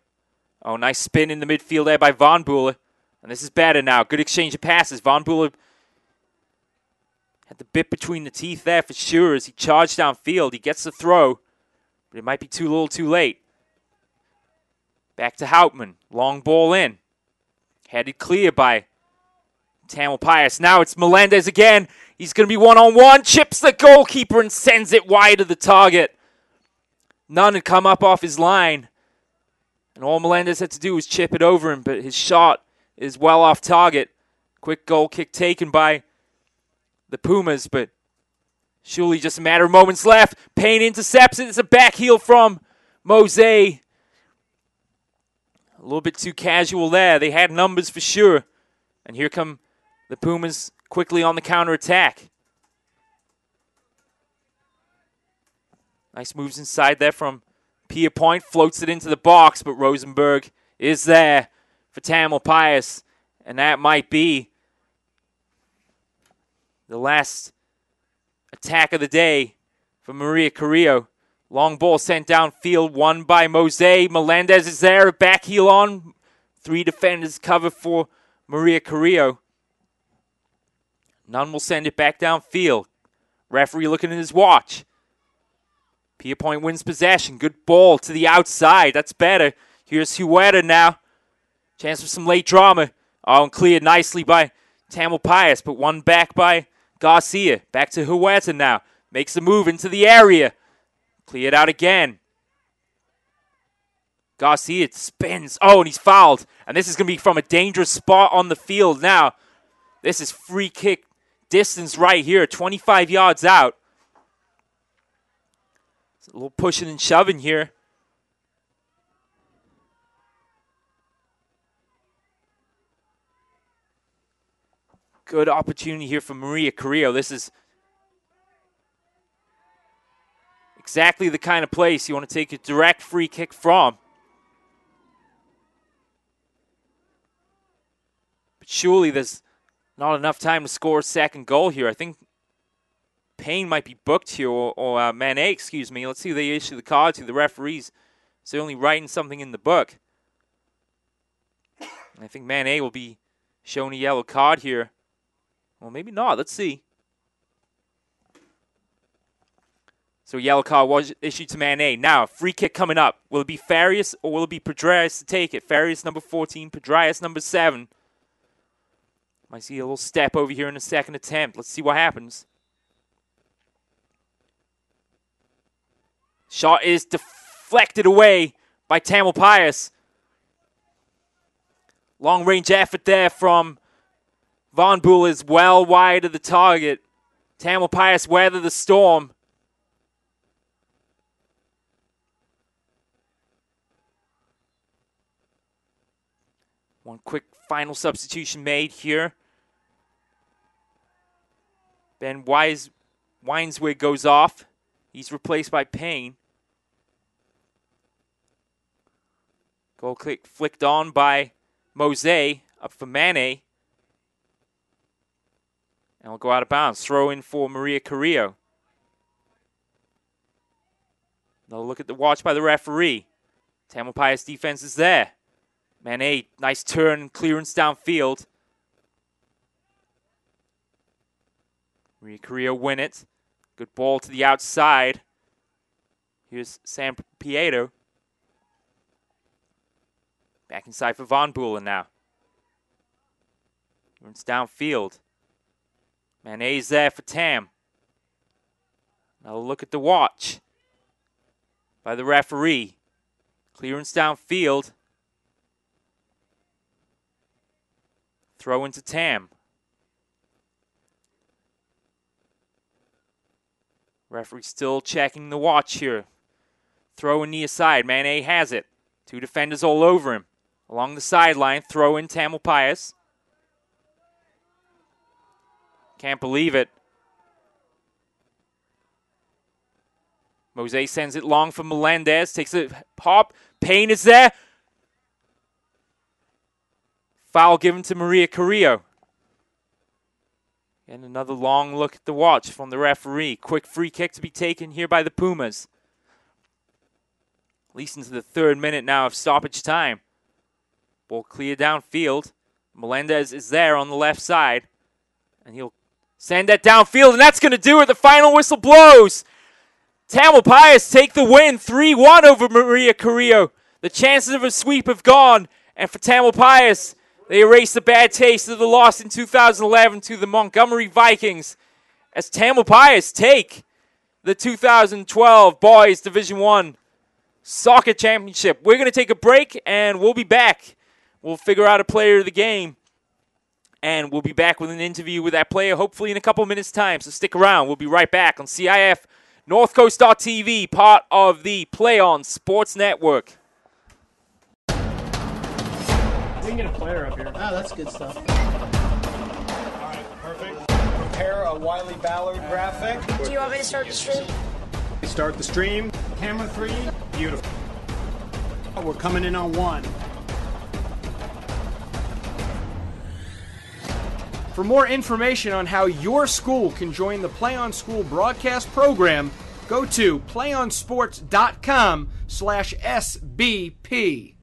Oh, nice spin in the midfield there by Von Buehler. And this is better now. Good exchange of passes. Von Buehler had the bit between the teeth there for sure as he charged downfield. He gets the throw, but it might be too little too late. Back to Houtman. Long ball in. Headed clear by Tamalpais. Now it's Melendez again. He's going to be one-on-one. Chips the goalkeeper and sends it wide of the target. None had come up off his line. And all Melendez had to do was chip it over him, but his shot is well off target. Quick goal kick taken by the Pumas, but surely just a matter of moments left. Payne intercepts it. It's a back heel from Mose. A little bit too casual there. They had numbers for sure. And here come the Pumas quickly on the counterattack. Nice moves inside there from Pierpoint. Floats it into the box, but Rosenberg is there for Tamalpais. And that might be the last attack of the day for Maria Carrillo. Long ball sent downfield, won by Mose. Melendez is there, back heel on. 3 defenders cover for Maria Carrillo. None will send it back downfield. Referee looking at his watch. Pierpoint wins possession. Good ball to the outside. That's better. Here's Huerta now. Chance for some late drama. Oh, and cleared nicely by Tamalpais, but one back by Garcia. Back to Huerta now. Makes a move into the area. Cleared out again. Garcia spins. Oh, and he's fouled. And this is going to be from a dangerous spot on the field now. This is free kick distance right here. 25 yards out. It's a little pushing and shoving here. Good opportunity here for Maria Carrillo. This is exactly the kind of place you want to take a direct free kick from. But surely there's not enough time to score a second goal here. I think Payne might be booked here, or Manet, excuse me. Let's see who they issue the card to. The referees certainly writing something in the book. And I think Manet will be shown a yellow card here. Well, maybe not. Let's see. So yellow card was issued to Manet. Now, free kick coming up. Will it be Farias or will it be Pedraeus to take it? Farias number 14, Pedraeus number 7. Might see a little step over here in the second attempt. Let's see what happens. Shot is deflected away by Tamalpais. Long-range effort there from Von Bull is well wide of the target. Tamalpais weather the storm. One quick final substitution made here. Ben Weinswig goes off. He's replaced by Payne. Goal kick flicked on by Mose, up for Mane. And will go out of bounds. Throw in for Maria Carrillo. Another look at the watch by the referee. Tamalpais defense is there. Mane, nice turn, clearance downfield. Maria Carrillo win it. Good ball to the outside. Here's San Pietro. Back inside for Von Bulen now. It's downfield. Mane's there for Tam. Now look at the watch by the referee. Clearance downfield. Throw into Tam. Referee still checking the watch here. Throw in near side. Mane has it. Two defenders all over him. Along the sideline, throw in Tamalpais. Can't believe it. Mose sends it long for Melendez. Takes a pop. Payne is there. Foul given to Maria Carrillo. And another long look at the watch from the referee. Quick free kick to be taken here by the Pumas. At least into the 3rd minute now of stoppage time. Ball clear downfield. Melendez is there on the left side. And he'll send that downfield, and that's going to do it. The final whistle blows. Tamalpais take the win, 3-1 over Maria Carrillo. The chances of a sweep have gone. And for Tamalpais, they erase the bad taste of the loss in 2011 to the Montgomery Vikings as Tamalpais take the 2012 Boys Division I Soccer Championship. We're going to take a break, and we'll be back. We'll figure out a player of the game, and we'll be back with an interview with that player hopefully in a couple minutes' time. So stick around. We'll be right back on CIF Northcoast.tv, part of the PlayOn Sports Network. We can get a player up here. Oh, that's good stuff. All right, perfect. Prepare a Wiley Ballard graphic. Do you want me to start the stream? Start the stream. Camera 3. Beautiful. We're coming in on 1. For more information on how your school can join the PlayOn School broadcast program, go to playonsports.com/SBP.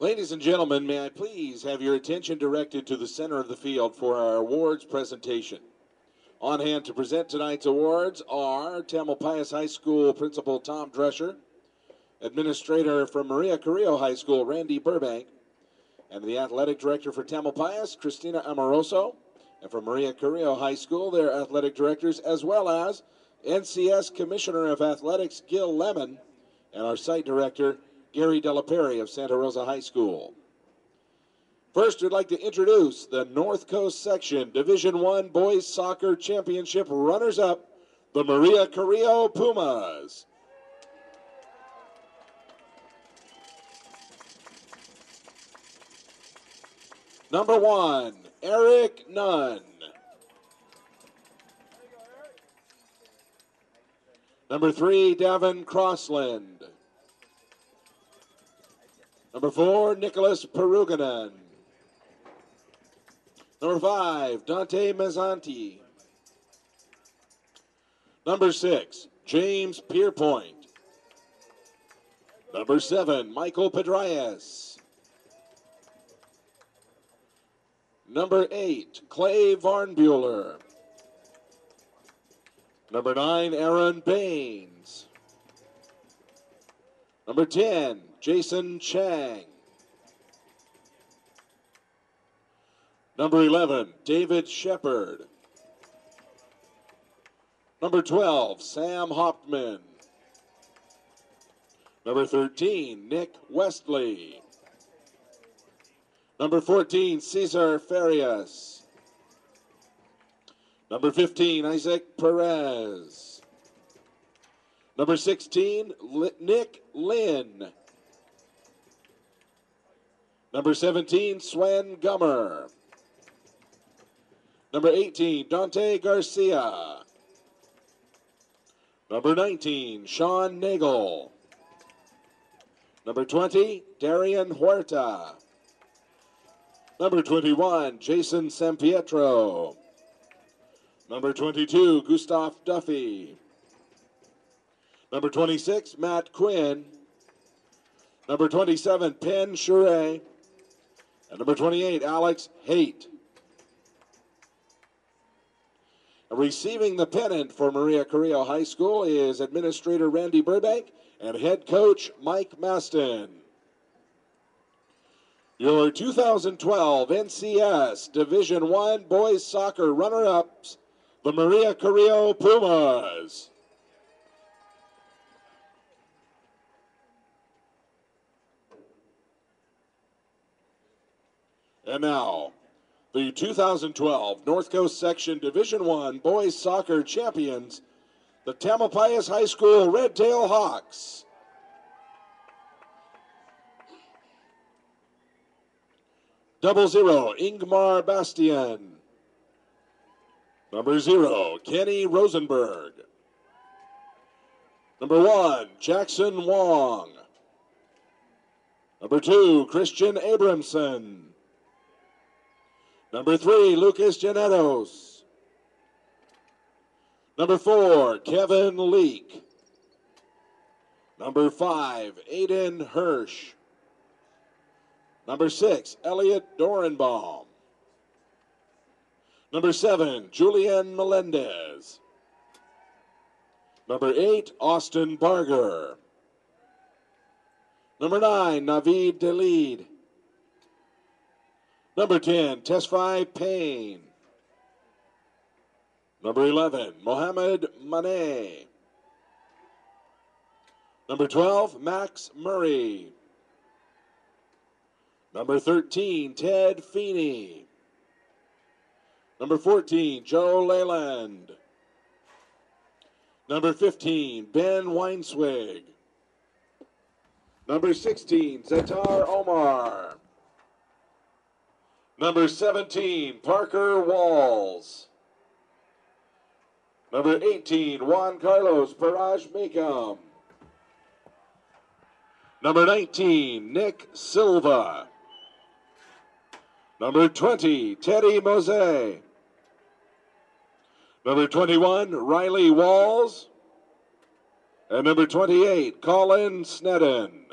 Ladies and gentlemen, may I please have your attention directed to the center of the field for our awards presentation. On hand to present tonight's awards are Tamalpais High School Principal Tom Drescher, Administrator from Maria Carrillo High School Randy Burbank, and the Athletic Director for Tamalpais, Christina Amoroso, and from Maria Carrillo High School, their athletic directors, as well as NCS Commissioner of Athletics Gil Lemon, and our site director, Gary Delaperi of Santa Rosa High School. First, we'd like to introduce the North Coast Section Division I Boys Soccer Championship runners-up, the Maria Carrillo Pumas. Number 1, Eric Nunn. Number 3, Davin Crossland. Number 4, Nicholas Peruganen. Number 5, Dante Mazzanti. Number 6, James Pierpoint. Number 7, Michael Pedrayas. Number 8, Clay Varnbuehler. Number 9, Aaron Baines. Number 10, Jason Chang. Number 11, David Shepard. Number 12, Sam Hauptman. Number 13, Nick Westley. Number 14, Cesar Farias. Number 15, Isaac Perez. Number 16, Nick Lynn. Number 17, Swen Gummer. Number 18, Dante Garcia. Number 19, Sean Nagel. Number 20, Darian Huerta. Number 21, Jason Sampietro. Number 22, Gustav Duffy. Number 26, Matt Quinn. Number 27, Penn Shure. And number 28, Alex Haight. Receiving the pennant for Maria Carrillo High School is Administrator Randy Burbank and Head Coach Mike Maston. Your 2012 NCS Division I Boys Soccer runner-ups, the Maria Carrillo Pumas. And now, the 2012 North Coast Section Division I Boys Soccer Champions, the Tamalpais High School Red Tail Hawks. Double 0, Ingmar Bastian. Number 0, Kenny Rosenberg. Number 1, Jackson Wong. Number 2, Christian Abramson. Number 3, Lucas Janetos. Number 4, Kevin Leake. Number 5, Aiden Hirsch. Number 6, Elliot Dorenbaum. Number 7, Julian Melendez. Number 8, Austin Barger. Number 9, Naveed Delid. Number 10, Tesfai Payne. Number 11, Mohamed Mane. Number 12, Max Murray. Number 13, Ted Feeney. Number 14, Joe Leyland. Number 15, Ben Weinswig. Number 16, Zatar Omar. Number 17, Parker Walls. Number 18, Juan Carlos Paraj Makam. Number 19, Nick Silva. Number 20, Teddy Mose. Number 21, Riley Walls. And number 28, Colin Snedden.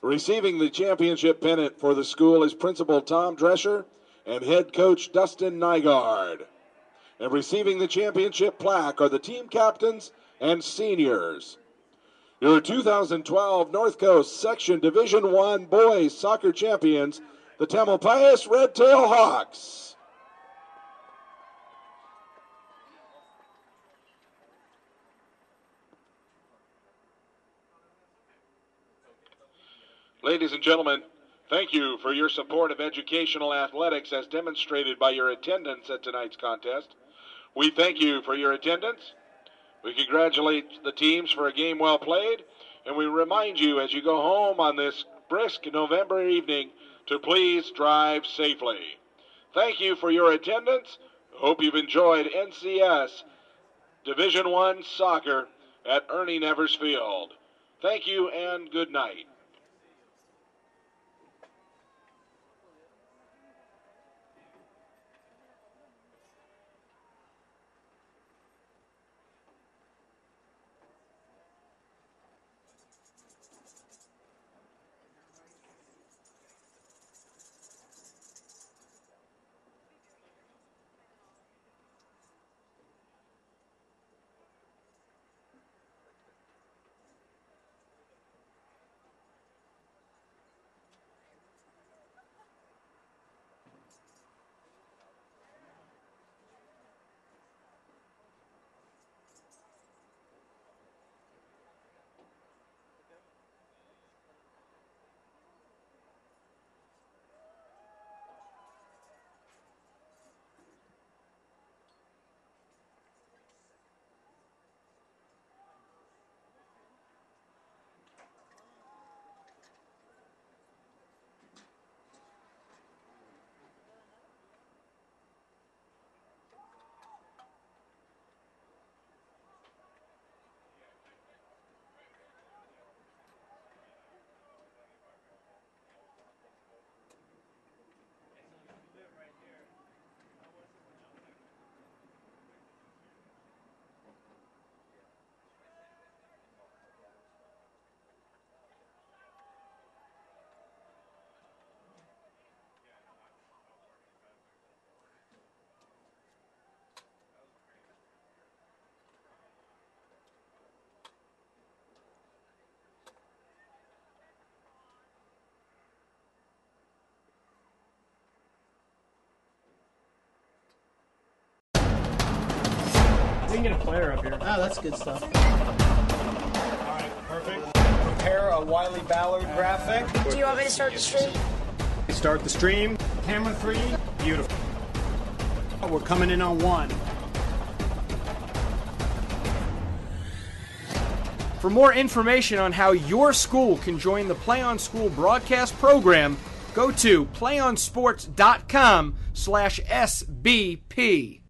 Receiving the championship pennant for the school is Principal Tom Drescher and Head Coach Dustin Nygaard. And receiving the championship plaque are the team captains and seniors. Your 2012 North Coast Section Division I Boys Soccer Champions, the Tamalpais Red Tail Hawks. Ladies and gentlemen, thank you for your support of educational athletics as demonstrated by your attendance at tonight's contest. We thank you for your attendance. We congratulate the teams for a game well played, and we remind you as you go home on this brisk November evening to please drive safely. Thank you for your attendance. Hope you've enjoyed NCS Division I soccer at Ernie Nevers Field. Thank you and good night. We can get a player up here. Oh, that's good stuff. All right, perfect. Prepare a Wiley Ballard graphic. Do you want me to start the stream? Start the stream. Camera 3. Beautiful. We're coming in on 1. For more information on how your school can join the PlayOn School broadcast program, go to playonsports.com/SBP.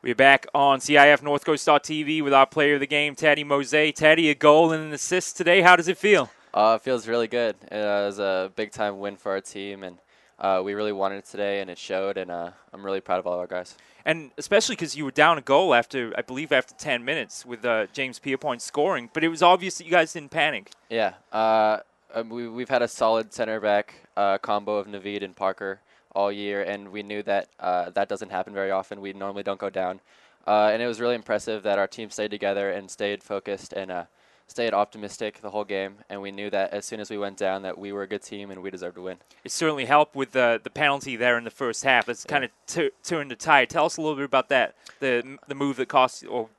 We're back on CIF NorthCoast.tv with our player of the game, Teddy Mose. Teddy, a goal and an assist today. How does it feel? It feels really good. It was a big-time win for our team, and we really wanted it today, and it showed, and I'm really proud of all our guys. And especially because you were down a goal after, I believe, after 10 minutes with James Pierpoint scoring, but it was obvious that you guys didn't panic. Yeah. We've had a solid center back combo of Naveed and Parker all year, and we knew that that doesn't happen very often. We normally don't go down. And it was really impressive that our team stayed together and stayed focused and stayed optimistic the whole game. And we knew that as soon as we went down that we were a good team and we deserved to win. It certainly helped with the penalty there in the first half. It's kind of turned the tide. Tell us a little bit about that, the move that cost or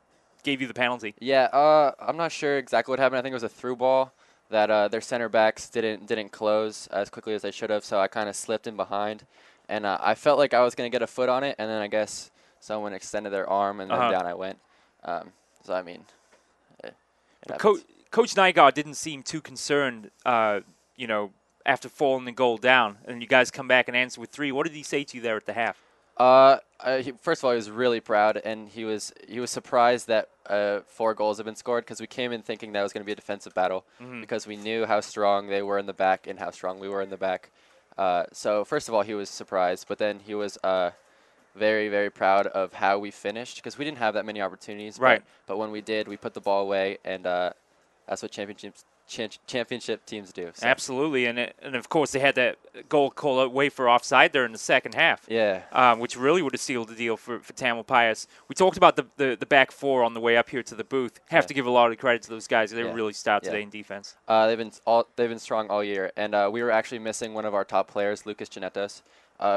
gave you the penalty. Yeah, I'm not sure exactly what happened. I think it was a through ball that their center backs didn't close as quickly as they should have, so I kind of slipped in behind. And I felt like I was going to get a foot on it, and then I guess someone extended their arm, and then down I went. So, I mean, it Coach Nygaard didn't seem too concerned, after falling the goal down, and you guys come back and answer with 3. What did he say to you there at the half? First of all, he was really proud, and he was surprised that 4 goals have been scored because we came in thinking that was going to be a defensive battle because we knew how strong they were in the back and how strong we were in the back. So first of all, he was surprised, but then he was very, very proud of how we finished because we didn't have that many opportunities. Right. But when we did, we put the ball away, and that's what championship teams do. So. Absolutely, and of course they had that goal called away for offside there in the second half. Yeah. Which really would have sealed the deal for Tamalpais. We talked about the back 4 on the way up here to the booth. Have to give a lot of credit to those guys. They were really stout today in defense. They've been strong all year, and we were actually missing one of our top players, Lucas Ginetas,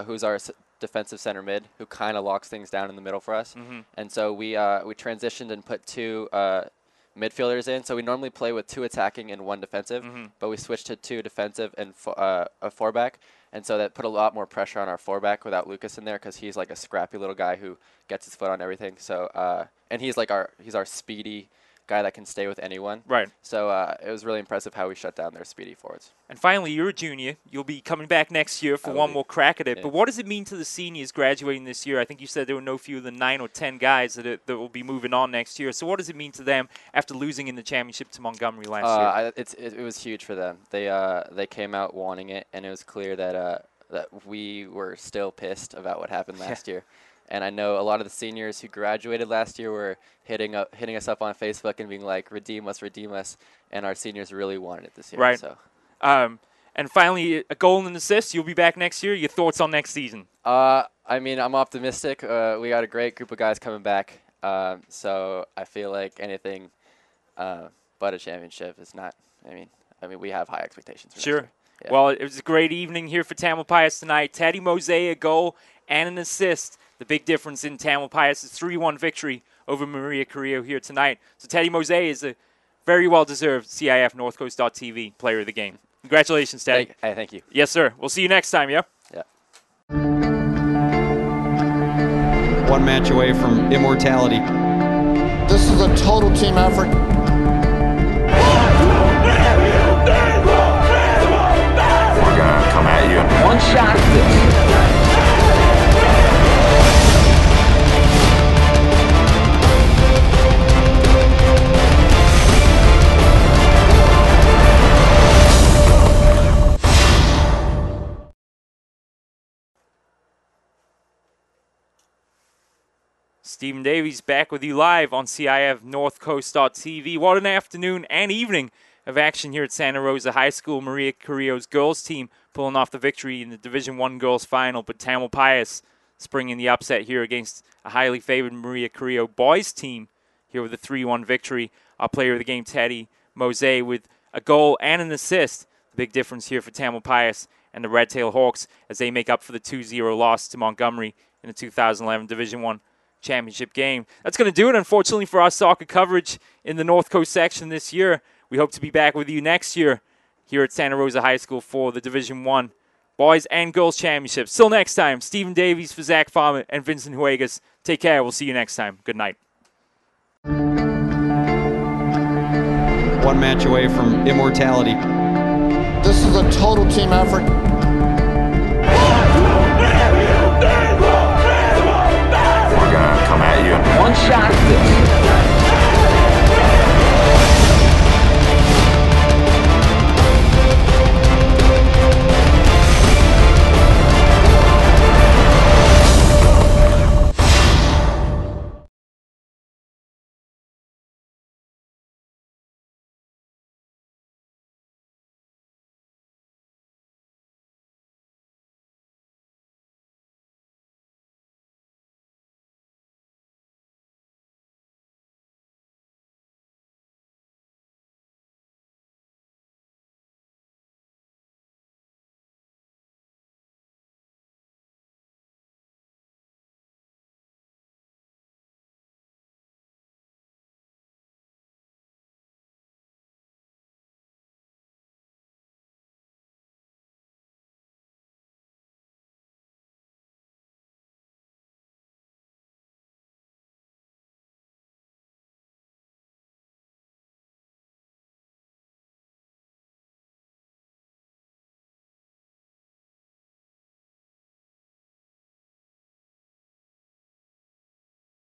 who's our defensive center mid, who kind of locks things down in the middle for us. And so we transitioned and put 2 midfielders in. So we normally play with 2 attacking and 1 defensive, but we switched to 2 defensive and a 4-back. And so that put a lot more pressure on our 4-back without Lucas in there because he's like a scrappy little guy who gets his foot on everything. So and he's our speedy guy that can stay with anyone. Right. So it was really impressive how we shut down their speedy forwards. And finally, you're a junior. You'll be coming back next year for one more crack at it. Yeah. But what does it mean to the seniors graduating this year? I think you said there were no fewer than 9 or 10 guys that will be moving on next year. So what does it mean to them after losing in the championship to Montgomery last year? It was huge for them. They came out wanting it, and it was clear that we were still pissed about what happened last year. And I know a lot of the seniors who graduated last year were hitting us up on Facebook and being like, redeem us. And our seniors really wanted it this year. Right. So. And finally, a goal and an assist. You'll be back next year. Your thoughts on next season? I mean, I'm optimistic. We got a great group of guys coming back. So I feel like anything but a championship is not. I mean, we have high expectations for next year. Yeah. Well, it was a great evening here for Tamalpais tonight. Teddy Mose, a goal and an assist. The big difference in Tamalpais' 3-1 victory over Maria Carrillo here tonight. So Teddy Mose is a very well-deserved CIF NorthCoast.tv player of the game. Congratulations, Teddy. Thank you. Yes, sir. We'll see you next time, yeah? Yeah. One match away from immortality. This is a total team effort. We're going to come at you in one shot at this. Stephen Davies back with you live on CIF NorthCoast.tv. What an afternoon and evening of action here at Santa Rosa High School. Maria Carrillo's girls team pulling off the victory in the Division I girls final, but Tamalpais springing the upset here against a highly favored Maria Carrillo boys team here with a 3-1 victory. Our player of the game, Teddy Mose, with a goal and an assist. The big difference here for Tamalpais and the Red Tail Hawks as they make up for the 2-0 loss to Montgomery in the 2011 Division I championship game. That's going to do it, unfortunately, for our soccer coverage in the North Coast section this year. We hope to be back with you next year here at Santa Rosa High School for the Division I Boys and Girls Championships. Till next time, Stephen Davies for Zach Farmer and Vincent Huegas. Take care. We'll see you next time. Good night. One match away from immortality. This is a total team effort. We're going to come at you shot.